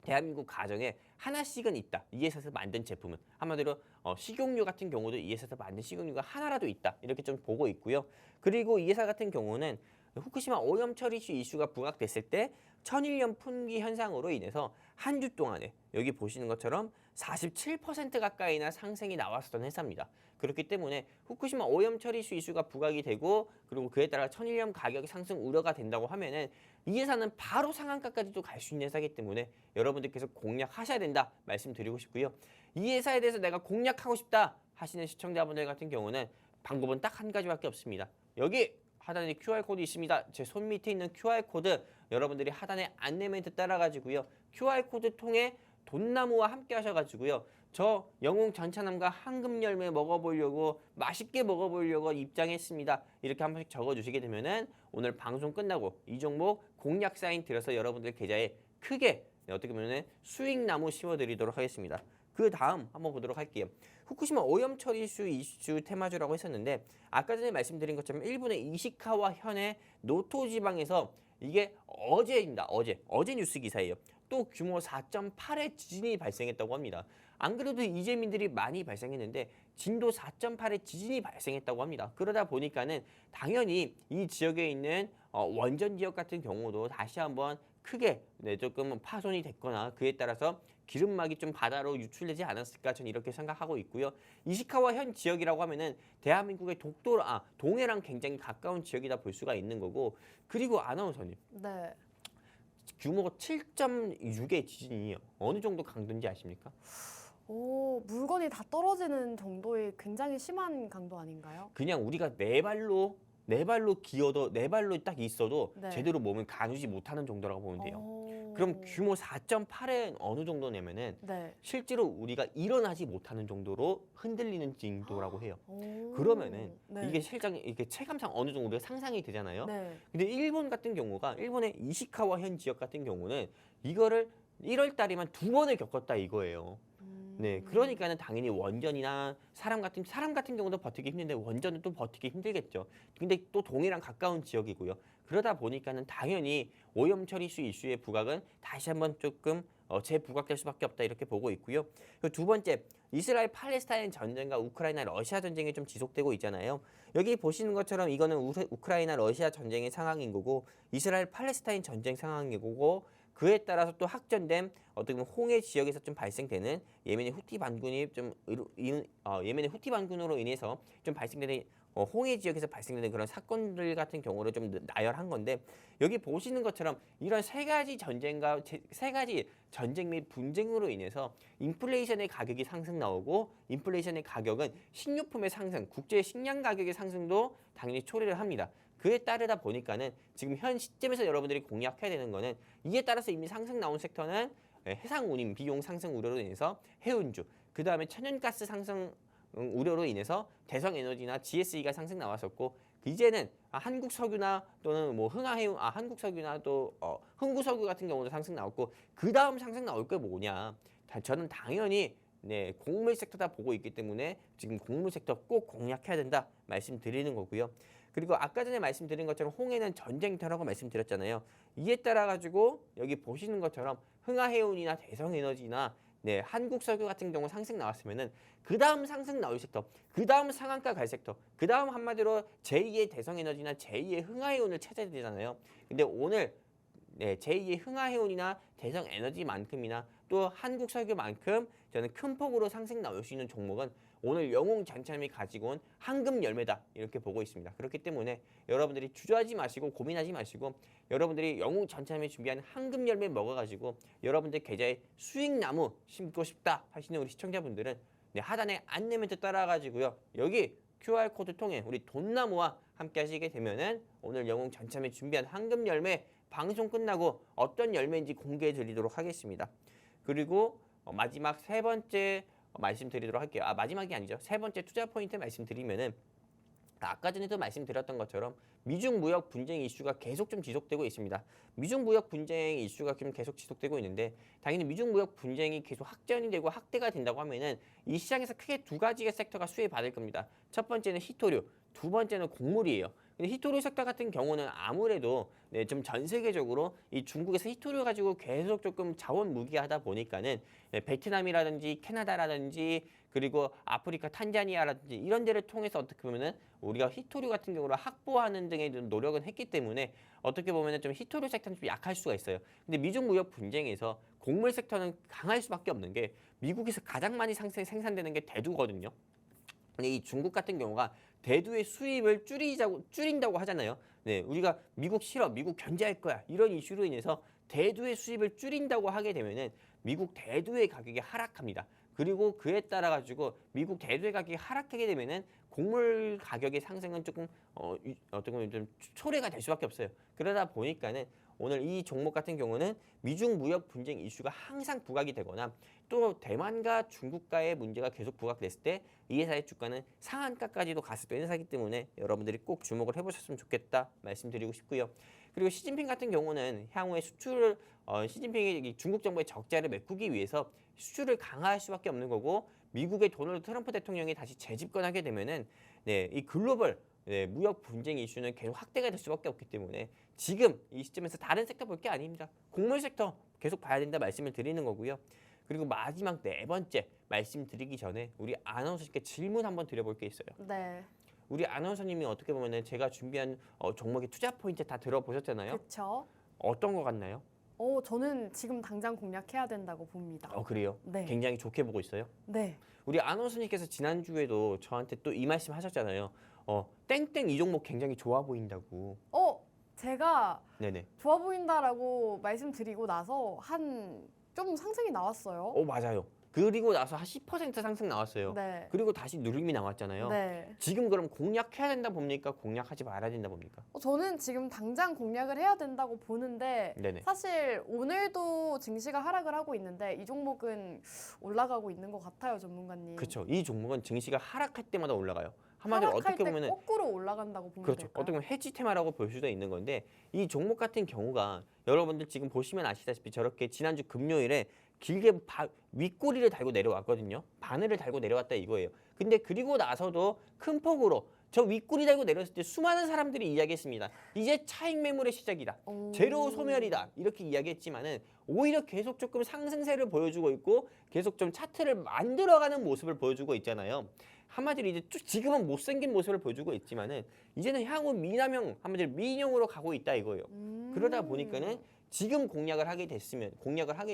대한민국 가정에 하나씩은 있다. 이 회사에서 만든 제품은 한마디로 식용유 같은 경우도 이 회사에서 만든 식용유가 하나라도 있다. 이렇게 좀 보고 있고요. 그리고 이 회사 같은 경우는 후쿠시마 오염 처리수 이슈가 부각됐을 때 천일염 풍기 현상으로 인해서 한 주 동안에 여기 보시는 것처럼 47% 가까이나 상승이 나왔었던 회사입니다. 그렇기 때문에 후쿠시마 오염 처리수 이슈가 부각이 되고, 그리고 그에 따라 천일염 가격 상승 우려가 된다고 하면은 이 회사는 바로 상한가까지도 갈 수 있는 회사이기 때문에 여러분들께서 공략하셔야 된다 말씀드리고 싶고요. 이 회사에 대해서 내가 공략하고 싶다 하시는 시청자분들 같은 경우는 방법은 딱 한 가지밖에 없습니다. 여기 하단에 QR코드 있습니다. 제 손 밑에 있는 QR코드 여러분들이 하단에 안내 멘트 따라가지고요. QR코드 통해 돈나무와 함께 하셔가지고요. 저 영웅 전차남과 황금 열매 먹어보려고 맛있게 먹어보려고 입장했습니다. 이렇게 한 번씩 적어주시게 되면은 오늘 방송 끝나고 이 종목 공략 사인 드려서 여러분들 계좌에 크게 어떻게 보면 수익나무 심어드리도록 하겠습니다. 그 다음 한번 보도록 할게요. 후쿠시마 오염 처리수 이슈 테마주라고 했었는데 아까 전에 말씀드린 것처럼 일본의 이시카와 현의 노토 지방에서 이게 어제입니다. 어제 뉴스 기사예요. 또 규모 4.8의 지진이 발생했다고 합니다. 안 그래도 이재민들이 많이 발생했는데 진도 4.8의 지진이 발생했다고 합니다. 그러다 보니까는 당연히 이 지역에 있는 원전 지역 같은 경우도 다시 한번 크게 조금 파손이 됐거나 그에 따라서 기름막이 좀 바다로 유출되지 않았을까 저는 이렇게 생각하고 있고요. 이시카와 현 지역이라고 하면은 대한민국의 동해랑 굉장히 가까운 지역이다 볼 수가 있는 거고, 그리고 아나운서님. 네. 규모가 7.6의 지진이 어느 정도 강도인지 아십니까? 물건이 다 떨어지는 정도의 굉장히 심한 강도 아닌가요? 그냥 우리가 네 발로 기어도 네 발로 딱 있어도 네. 제대로 몸을 가누지 못하는 정도라고 보면 돼요. 그럼 규모 4.8은 어느 정도냐면은 실제로 우리가 일어나지 못하는 정도로 흔들리는 정도라고 해요. 그러면은 이게 실장 이렇게 체감상 어느 정도 우리가 상상이 되잖아요. 근데 일본 같은 경우가 일본의 이시카와 현 지역 같은 경우는 이거를 1월 달에만 2번을 겪었다 이거예요. 네, 그러니까는 당연히 원전이나 사람 같은 경우도 버티기 힘든데 원전은 또 버티기 힘들겠죠. 근데 또 동해랑 가까운 지역이고요. 그러다 보니까는 당연히 오염 처리수 이슈의 부각은 다시 한번 조금 재부각될 수밖에 없다 이렇게 보고 있고요. 그리고 두 번째, 이스라엘 팔레스타인 전쟁과 우크라이나 러시아 전쟁이 좀 지속되고 있잖아요. 여기 보시는 것처럼 이거는 우크라이나 러시아 전쟁의 상황인 거고 이스라엘 팔레스타인 전쟁 상황인 거고 그에 따라서 또 확전된 어떻게 보면 홍해 지역에서 좀 발생되는 예멘의 후티 반군이 예멘의 후티 반군으로 인해서 좀 발생되는 홍해 지역에서 발생되는 그런 사건들 같은 경우를 좀 나열한 건데 여기 보시는 것처럼 이런 세 가지 전쟁 및 분쟁으로 인해서 인플레이션의 가격이 상승 나오고 인플레이션의 가격은 식료품의 상승, 국제 식량 가격의 상승도 당연히 초래를 합니다. 그에 따르다 보니까는 지금 현 시점에서 여러분들이 공략해야 되는 거는 이에 따라서 이미 상승 나온 섹터는 해상 운임 비용 상승 우려로 인해서 해운주, 그 다음에 천연가스 상승 우려로 인해서 대성에너지나 GSE가 상승 나왔었고 이제는 한국석유나 또는 뭐 흥하해운, 한국석유나 또 흥구석유 같은 경우도 상승 나왔고 그 다음 상승 나올 게 뭐냐? 저는 당연히 네, 곡물 섹터다 보고 있기 때문에 지금 곡물 섹터 꼭 공략해야 된다 말씀드리는 거고요. 그리고 아까 전에 말씀드린 것처럼 홍해는 전쟁터라고 말씀드렸잖아요. 이에 따라 가지고 여기 보시는 것처럼 흥하해운이나 대성에너지나 네, 한국석유 같은 경우 상승 나왔으면은 그 다음 상승 나올 섹터, 그 다음 상한가 갈 섹터, 그 다음 한마디로 제2의 대성에너지나 제2의 흥하해운을 찾아야 되잖아요. 근데 오늘 네, 제2의 흥하해운이나 대성에너지만큼이나 또 한국석유만큼 저는 큰 폭으로 상승 나올 수 있는 종목은 오늘 영웅전참이 가지고 온 황금 열매다 이렇게 보고 있습니다. 그렇기 때문에 여러분들이 주저하지 마시고 고민하지 마시고 여러분들이 영웅전참이 준비한 황금 열매 먹어가지고 여러분들 계좌에 수익나무 심고 싶다 하시는 우리 시청자분들은 네, 하단에 안내 멘트 따라가지고요. 여기 QR코드 통해 우리 돈나무와 함께 하시게 되면은 오늘 영웅전참이 준비한 황금 열매 방송 끝나고 어떤 열매인지 공개해 드리도록 하겠습니다. 그리고 마지막 세 번째 말씀드리도록 할게요. 마지막이 아니죠. 세 번째 투자 포인트 말씀드리면은 아까 전에도 말씀드렸던 것처럼 미중 무역 분쟁 이슈가 계속 좀 지속되고 있습니다. 미중 무역 분쟁 이슈가 지금 계속 지속되고 있는데 당연히 미중 무역 분쟁이 계속 확전이 되고 확대가 된다고 하면은 이 시장에서 크게 두 가지의 섹터가 수혜받을 겁니다. 첫 번째는 히토류, 두 번째는 곡물이에요. 근데 히토류 섹터 같은 경우는 아무래도 네, 좀 전 세계적으로 이 중국에서 히토류 가지고 계속 조금 자원 무기하다 보니까는 네, 베트남이라든지 캐나다라든지 그리고 아프리카 탄자니아라든지 이런 데를 통해서 어떻게 보면은 우리가 히토류 같은 경우를 확보하는 등의 노력은 했기 때문에 어떻게 보면은 좀 히토류 섹터는 좀 약할 수가 있어요. 근데 미중 무역 분쟁에서 곡물 섹터는 강할 수밖에 없는 게 미국에서 가장 많이 생산되는 게 대두거든요. 근데 이 중국 같은 경우가 대두의 수입을 줄인다고 하잖아요. 네, 우리가 미국 싫어, 미국 견제할 거야 이런 이슈로 인해서 대두의 수입을 줄인다고 하게 되면은 미국 대두의 가격이 하락합니다. 그리고 그에 따라 가지고 미국 대두의 가격이 하락하게 되면은 곡물 가격의 상승은 조금 어떻게 보면 좀 초래가 될 수밖에 없어요. 그러다 보니까는 오늘 이 종목 같은 경우는 미중 무역 분쟁 이슈가 항상 부각이 되거나 또 대만과 중국과의 문제가 계속 부각됐을 때 이 회사의 주가는 상한가까지도 갔을 때 회사이기 때문에 여러분들이 꼭 주목을 해보셨으면 좋겠다 말씀드리고 싶고요. 그리고 시진핑 같은 경우는 향후에 수출을 시진핑이 중국 정부의 적자를 메꾸기 위해서 수출을 강화할 수밖에 없는 거고 미국의 도널드 트럼프 대통령이 다시 재집권하게 되면은 네, 이 글로벌 네, 무역 분쟁 이슈는 계속 확대가 될 수밖에 없기 때문에 지금 이 시점에서 다른 섹터 볼 게 아닙니다. 곡물 섹터 계속 봐야 된다 말씀을 드리는 거고요. 그리고 마지막 네 번째 말씀드리기 전에 우리 아나운서님께 질문 한번 드려볼 게 있어요. 네, 우리 아나운서님이 어떻게 보면은 제가 준비한 종목의 투자 포인트 다 들어보셨잖아요. 그렇죠. 어떤 거 같나요? 저는 지금 당장 공략해야 된다고 봅니다. 그래요? 네. 굉장히 좋게 보고 있어요. 네. 우리 아나운서님께서 지난주에도 저한테 또 이 말씀 하셨잖아요. 땡땡 이 종목 굉장히 좋아 보인다고. 제가 네네. 좋아 보인다라고 말씀드리고 나서 좀 상승이 나왔어요. 맞아요. 그리고 나서 한 10% 상승 나왔어요. 네. 그리고 다시 누름이 나왔잖아요. 네. 지금 그럼 공략해야 된다 봅니까? 공략하지 말아야 된다 봅니까? 저는 지금 당장 공략을 해야 된다고 보는데 네네. 사실 오늘도 증시가 하락을 하고 있는데 이 종목은 올라가고 있는 것 같아요, 전문가님. 그렇죠. 이 종목은 증시가 하락할 때마다 올라가요. 한마디로 하락할 어떻게 때 보면은 거꾸로 올라간다고 보면 그렇죠. 될까요? 어떻게 보면 해지 테마라고 볼 수도 있는 건데 이 종목 같은 경우가 여러분들 지금 보시면 아시다시피 저렇게 지난주 금요일에 길게 윗꼬리를 달고 내려왔거든요. 바늘을 달고 내려왔다 이거예요. 근데 그리고 나서도 큰 폭으로 저 윗꼬리 달고 내려왔을 때 수많은 사람들이 이야기했습니다. 이제 차익 매물의 시작이다. 제로 소멸이다. 이렇게 이야기했지만은 오히려 계속 조금 상승세를 보여주고 있고 계속 좀 차트를 만들어가는 모습을 보여주고 있잖아요. 한마디로 이제 지금은 못생긴 모습을 보여주고 있지만은 이제는 향후 미남형 한마디로 미인형으로 가고 있다 이거예요. 그러다 보니까는 지금 공략을 하게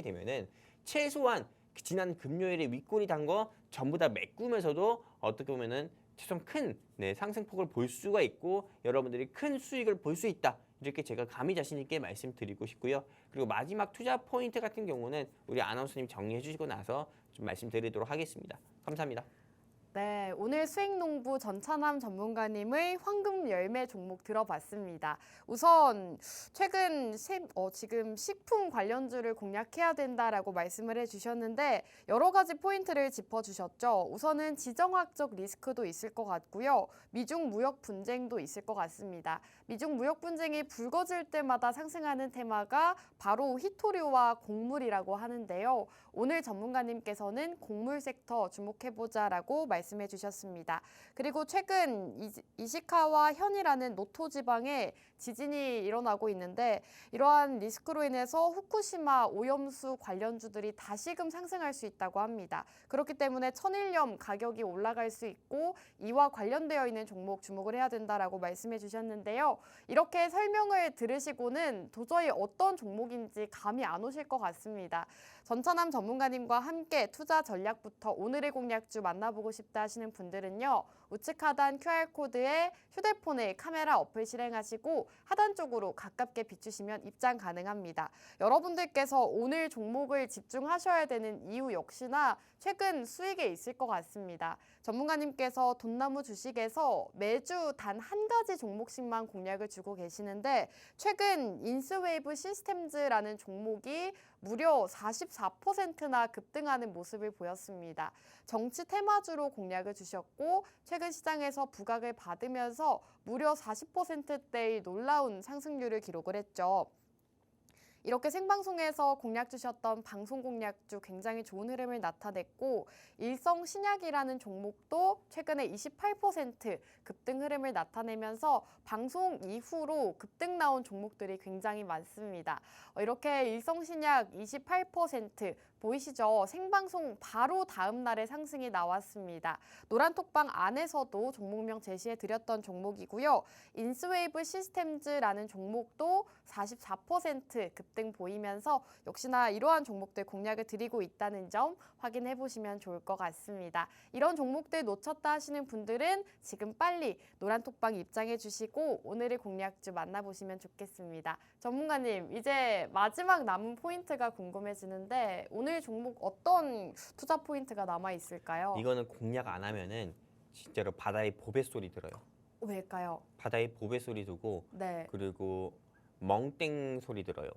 되면은 최소한 지난 금요일에 윗꼬리 단 거 전부 다 메꾸면서도 어떻게 보면은 최소한 큰 상승폭을 볼 수가 있고 여러분들이 큰 수익을 볼 수 있다. 이렇게 제가 감히 자신 있게 말씀드리고 싶고요. 그리고 마지막 투자 포인트 같은 경우는 우리 아나운서님 정리해 주시고 나서 좀 말씀드리도록 하겠습니다. 감사합니다. 네, 오늘 수익농부 전찬함 전문가님의 황금 열매 종목 들어봤습니다. 우선 최근 지금 식품 관련주를 공략해야 된다라고 말씀을 해주셨는데 여러 가지 포인트를 짚어주셨죠. 우선은 지정학적 리스크도 있을 것 같고요. 미중 무역 분쟁도 있을 것 같습니다. 미중 무역 분쟁이 불거질 때마다 상승하는 테마가 바로 히토류와 곡물이라고 하는데요. 오늘 전문가님께서는 곡물 섹터 주목해보자라고 말씀해 주셨습니다. 그리고 최근 이시카와 현이라는 노토 지방에 지진이 일어나고 있는데 이러한 리스크로 인해서 후쿠시마 오염수 관련주들이 다시금 상승할 수 있다고 합니다. 그렇기 때문에 천일염 가격이 올라갈 수 있고 이와 관련되어 있는 종목 주목을 해야 된다라고 말씀해 주셨는데요. 이렇게 설명을 들으시고는 도저히 어떤 종목인지 감이 안 오실 것 같습니다. 전찬함 전문가님과 함께 투자 전략부터 오늘의 공략주 만나보고 싶다 하시는 분들은요. 우측 하단 QR코드에 휴대폰에 카메라 어플 실행하시고 하단 쪽으로 가깝게 비추시면 입장 가능합니다. 여러분들께서 오늘 종목을 집중하셔야 되는 이유 역시나 최근 수익에 있을 것 같습니다. 전문가님께서 돈나무 주식에서 매주 단 한 가지 종목씩만 공략을 주고 계시는데 최근 인스웨이브 시스템즈라는 종목이 무려 44%나 급등하는 모습을 보였습니다. 정치 테마주로 공략을 주셨고 최근 시장에서 부각을 받으면서 무려 40%대의 놀라운 상승률을 기록을 했죠. 이렇게 생방송에서 공략 주셨던 방송 공략주 굉장히 좋은 흐름을 나타냈고 일성신약이라는 종목도 최근에 28% 급등 흐름을 나타내면서 방송 이후로 급등 나온 종목들이 굉장히 많습니다. 이렇게 일성신약 28% 보이시죠? 생방송 바로 다음 날에 상승이 나왔습니다. 노란톡방 안에서도 종목명 제시해 드렸던 종목이고요. 인스웨이브 시스템즈라는 종목도 44% 급등 보이면서 역시나 이러한 종목들 공략을 드리고 있다는 점 확인해 보시면 좋을 것 같습니다. 이런 종목들 놓쳤다 하시는 분들은 지금 빨리 노란톡방 입장해 주시고 오늘의 공략주 만나보시면 좋겠습니다. 전문가님, 이제 마지막 남은 포인트가 궁금해지는데 오늘 종목 어떤 투자 포인트가 남아 있을까요? 이거는 공략 안 하면은 진짜로 바다의 보배 소리 들어요. 왜일까요? 바다의 보배 소리 두고 네. 그리고 멍땡 소리 들어요.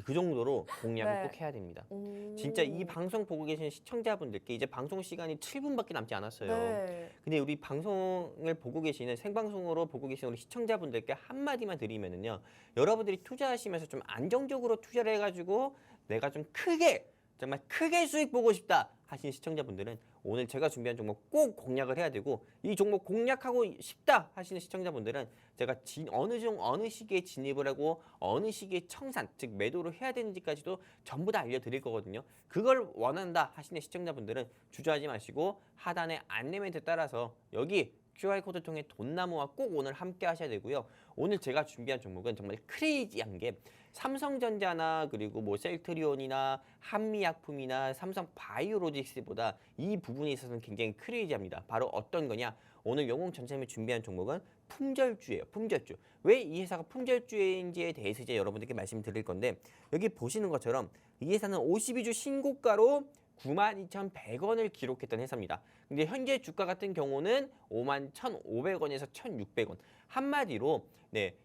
그 정도로 공략을 네. 꼭 해야 됩니다. 오. 진짜 이 방송 보고 계신 시청자분들께 이제 방송 시간이 7분밖에 남지 않았어요. 네. 근데 우리 방송을 보고 계시는 생방송으로 보고 계시는 우리 시청자분들께 한마디만 드리면은요. 여러분들이 투자하시면서 좀 안정적으로 투자를 해가지고 내가 좀 크게 정말 크게 수익 보고 싶다 하시는 시청자분들은 오늘 제가 준비한 종목 꼭 공략을 해야 되고 이 종목 공략하고 싶다 하시는 시청자분들은 제가 어느 시기에 진입을 하고 어느 시기에 청산 즉 매도를 해야 되는지까지도 전부 다 알려드릴 거거든요. 그걸 원한다 하시는 시청자분들은 주저하지 마시고 하단의 안내 멘트 따라서 여기 QR코드 통해 돈나무와 꼭 오늘 함께 하셔야 되고요. 오늘 제가 준비한 종목은 정말 크레이지한 게 삼성전자나 그리고 뭐 셀트리온이나 한미약품이나 삼성바이오로직스보다 이 부분에 있어서는 굉장히 크레이지합니다. 바로 어떤 거냐? 오늘 영웅 전참이 준비한 종목은 품절주예요. 품절주. 왜 이 회사가 품절주인지에 대해서 이제 여러분들께 말씀드릴 건데 여기 보시는 것처럼 이 회사는 52주 신고가로 92,100원을 기록했던 회사입니다. 근데 현재 주가 같은 경우는 51,500원에서 1,600원. 한마디로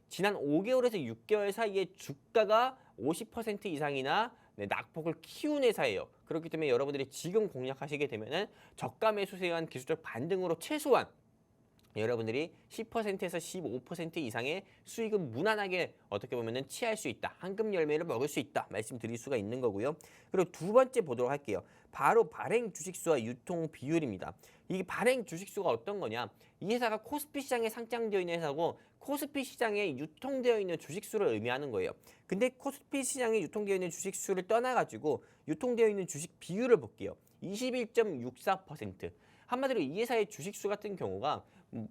지난 5개월에서 6개월 사이에 주가가 50% 이상이나 낙폭을 키운 회사예요. 그렇기 때문에 여러분들이 지금 공략하시게 되면은 저가 매수세에 의한 기술적 반등으로 최소한 여러분들이 10%에서 15% 이상의 수익은 무난하게 어떻게 보면은 취할 수 있다. 황금 열매를 먹을 수 있다. 말씀드릴 수가 있는 거고요. 그리고 두 번째 보도록 할게요. 바로 발행 주식수와 유통 비율입니다. 이 발행 주식수가 어떤 거냐? 이 회사가 코스피 시장에 상장되어 있는 회사고 코스피 시장에 유통되어 있는 주식수를 의미하는 거예요. 근데 코스피 시장에 유통되어 있는 주식수를 떠나가지고 유통되어 있는 주식 비율을 볼게요. 21.64%. 한마디로 이 회사의 주식수 같은 경우가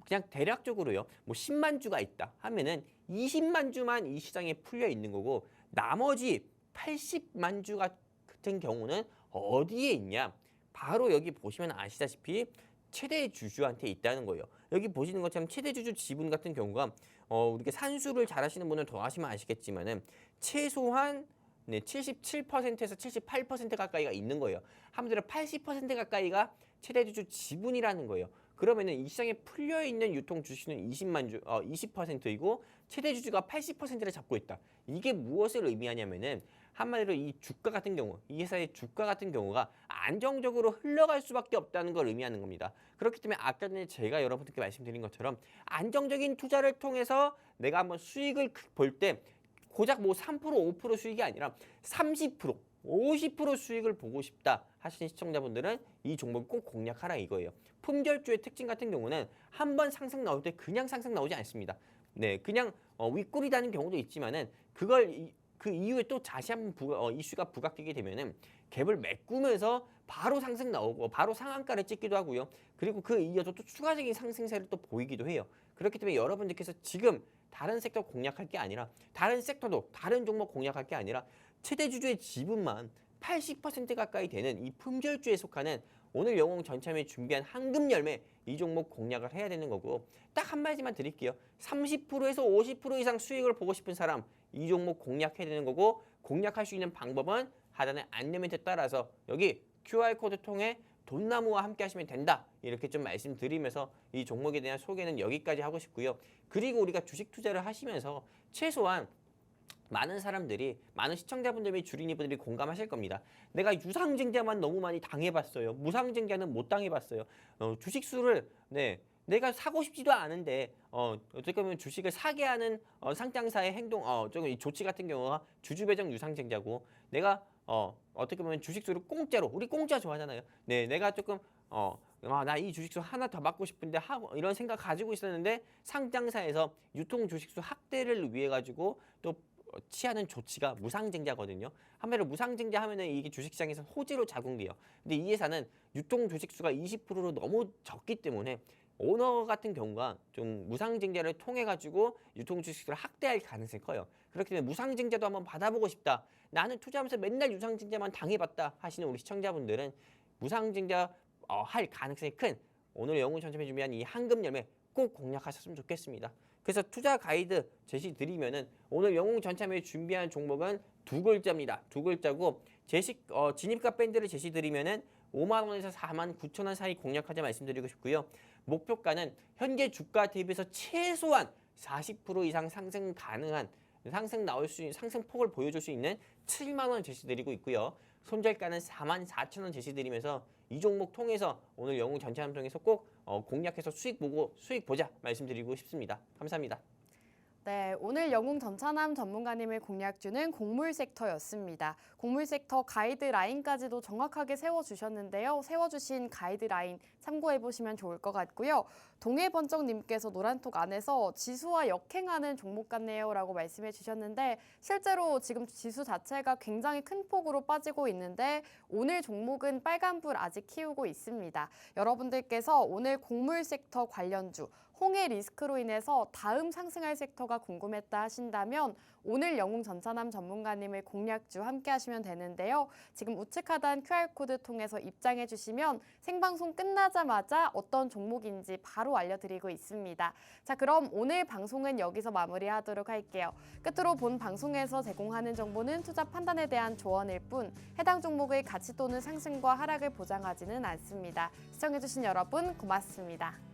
그냥 대략적으로요. 뭐 10만 주가 있다 하면은 20만 주만 이 시장에 풀려 있는 거고 나머지 80만 주 같은 경우는 어디에 있냐? 바로 여기 보시면 아시다시피 최대 주주한테 있다는 거예요. 여기 보시는 것처럼 최대 주주 지분 같은 경우가 우리가 산수를 잘 하시는 분은 더 하시면 아시겠지만은 최소한 77%에서 78% 가까이가 있는 거예요. 한마디로 80% 가까이가 최대 주주 지분이라는 거예요. 그러면은 이 시장에 풀려 있는 유통 주식은 20%이고 최대 주주가 80%를 잡고 있다. 이게 무엇을 의미하냐면은 한마디로 이 주가 같은 경우, 이 회사의 주가 같은 경우가 안정적으로 흘러갈 수밖에 없다는 걸 의미하는 겁니다. 그렇기 때문에 아까 전에 제가 여러분들께 말씀드린 것처럼 안정적인 투자를 통해서 내가 한번 수익을 볼 때 고작 뭐 3%, 5% 수익이 아니라 30%, 50% 수익을 보고 싶다 하시는 시청자분들은 이 종목을 꼭 공략하라 이거예요. 품절주의 특징 같은 경우는 한 번 상승 나올 때 그냥 상승 나오지 않습니다. 네, 그냥 윗골이라는 경우도 있지만은 그 이후에 또 다시 한번 이슈가 부각되게 되면은 갭을 메꾸면서 바로 상승 나오고 바로 상한가를 찍기도 하고요. 그리고 그 이어서 또 추가적인 상승세를 또 보이기도 해요. 그렇기 때문에 여러분들께서 지금 다른 섹터 공략할 게 아니라 다른 섹터도 다른 종목 공략할 게 아니라 최대 주주의 지분만 80% 가까이 되는 이 품절주에 속하는 오늘 영웅 전참에 준비한 황금 열매 이 종목 공략을 해야 되는 거고 딱 한마디만 드릴게요. 30%에서 50% 이상 수익을 보고 싶은 사람 이 종목 공략해야 되는 거고 공략할 수 있는 방법은 하단의 안내 멘트 따라서 여기 QR코드 통해 돈나무와 함께 하시면 된다. 이렇게 좀 말씀드리면서 이 종목에 대한 소개는 여기까지 하고 싶고요. 그리고 우리가 주식 투자를 하시면서 최소한 많은 사람들이, 많은 시청자분들이 주린이분들이 공감하실 겁니다. 내가 유상증자만 너무 많이 당해봤어요. 무상증자는 못 당해봤어요. 주식수를 내가 사고 싶지도 않은데 어떻게 보면 주식을 사게 하는 상장사의 행동, 조금 이 조치 같은 경우가 주주배정 유상증자고 내가 어떻게 보면 주식수를 공짜로 우리 공짜 좋아하잖아요. 네, 내가 조금 나 이 주식수 하나 더 받고 싶은데 하고 이런 생각 가지고 있었는데 상장사에서 유통 주식수 확대를 위해 가지고 또 취하는 조치가 무상증자거든요. 한마디로 무상증자 하면은 이게 주식시장에서 호재로 작용돼요. 근데 이 회사는 유통 주식수가 20%로 너무 적기 때문에 오너 같은 경우가 좀 무상증자를 통해 가지고 유통 주식수를 확대할 가능성이 커요. 그렇기 때문에 무상증자도 한번 받아보고 싶다. 나는 투자하면서 맨날 유상증자만 당해봤다 하시는 우리 시청자분들은 무상증자 할 가능성이 큰 오늘 영웅 전참에 준비한 이 황금 열매 꼭 공략하셨으면 좋겠습니다. 그래서 투자 가이드 제시 드리면은 오늘 영웅 전참에 준비한 종목은 두 글자입니다. 두 글자고 진입가 밴드를 제시 드리면은 5만 원에서 4만 9천 원 사이 공략하자 말씀드리고 싶고요. 목표가는 현재 주가 대비해서 최소한 40% 이상 상승 가능한 상승폭을 보여줄 수 있는 7만 원 제시드리고 있고요. 손절가는 4만 4천 원 제시드리면서 이 종목 통해서 오늘 영웅 전체함 통해서 꼭 공략해서 수익 보자 말씀드리고 싶습니다. 감사합니다. 네, 오늘 영웅 전차남 전문가님의 공략주는 곡물 섹터였습니다. 곡물 섹터 가이드라인까지도 정확하게 세워주셨는데요. 세워주신 가이드라인 참고해보시면 좋을 것 같고요. 동해번쩍님께서 노란톡 안에서 지수와 역행하는 종목 같네요 라고 말씀해 주셨는데 실제로 지금 지수 자체가 굉장히 큰 폭으로 빠지고 있는데 오늘 종목은 빨간불 아직 키우고 있습니다. 여러분들께서 오늘 곡물 섹터 관련주 홍해 리스크로 인해서 다음 상승할 섹터가 궁금했다 하신다면 오늘 영웅 전차남 전문가님의 공략주 함께 하시면 되는데요. 지금 우측 하단 QR코드 통해서 입장해 주시면 생방송 끝나자마자 어떤 종목인지 바로 알려드리고 있습니다. 자, 그럼 오늘 방송은 여기서 마무리하도록 할게요. 끝으로 본 방송에서 제공하는 정보는 투자 판단에 대한 조언일 뿐 해당 종목의 가치 또는 상승과 하락을 보장하지는 않습니다. 시청해주신 여러분 고맙습니다.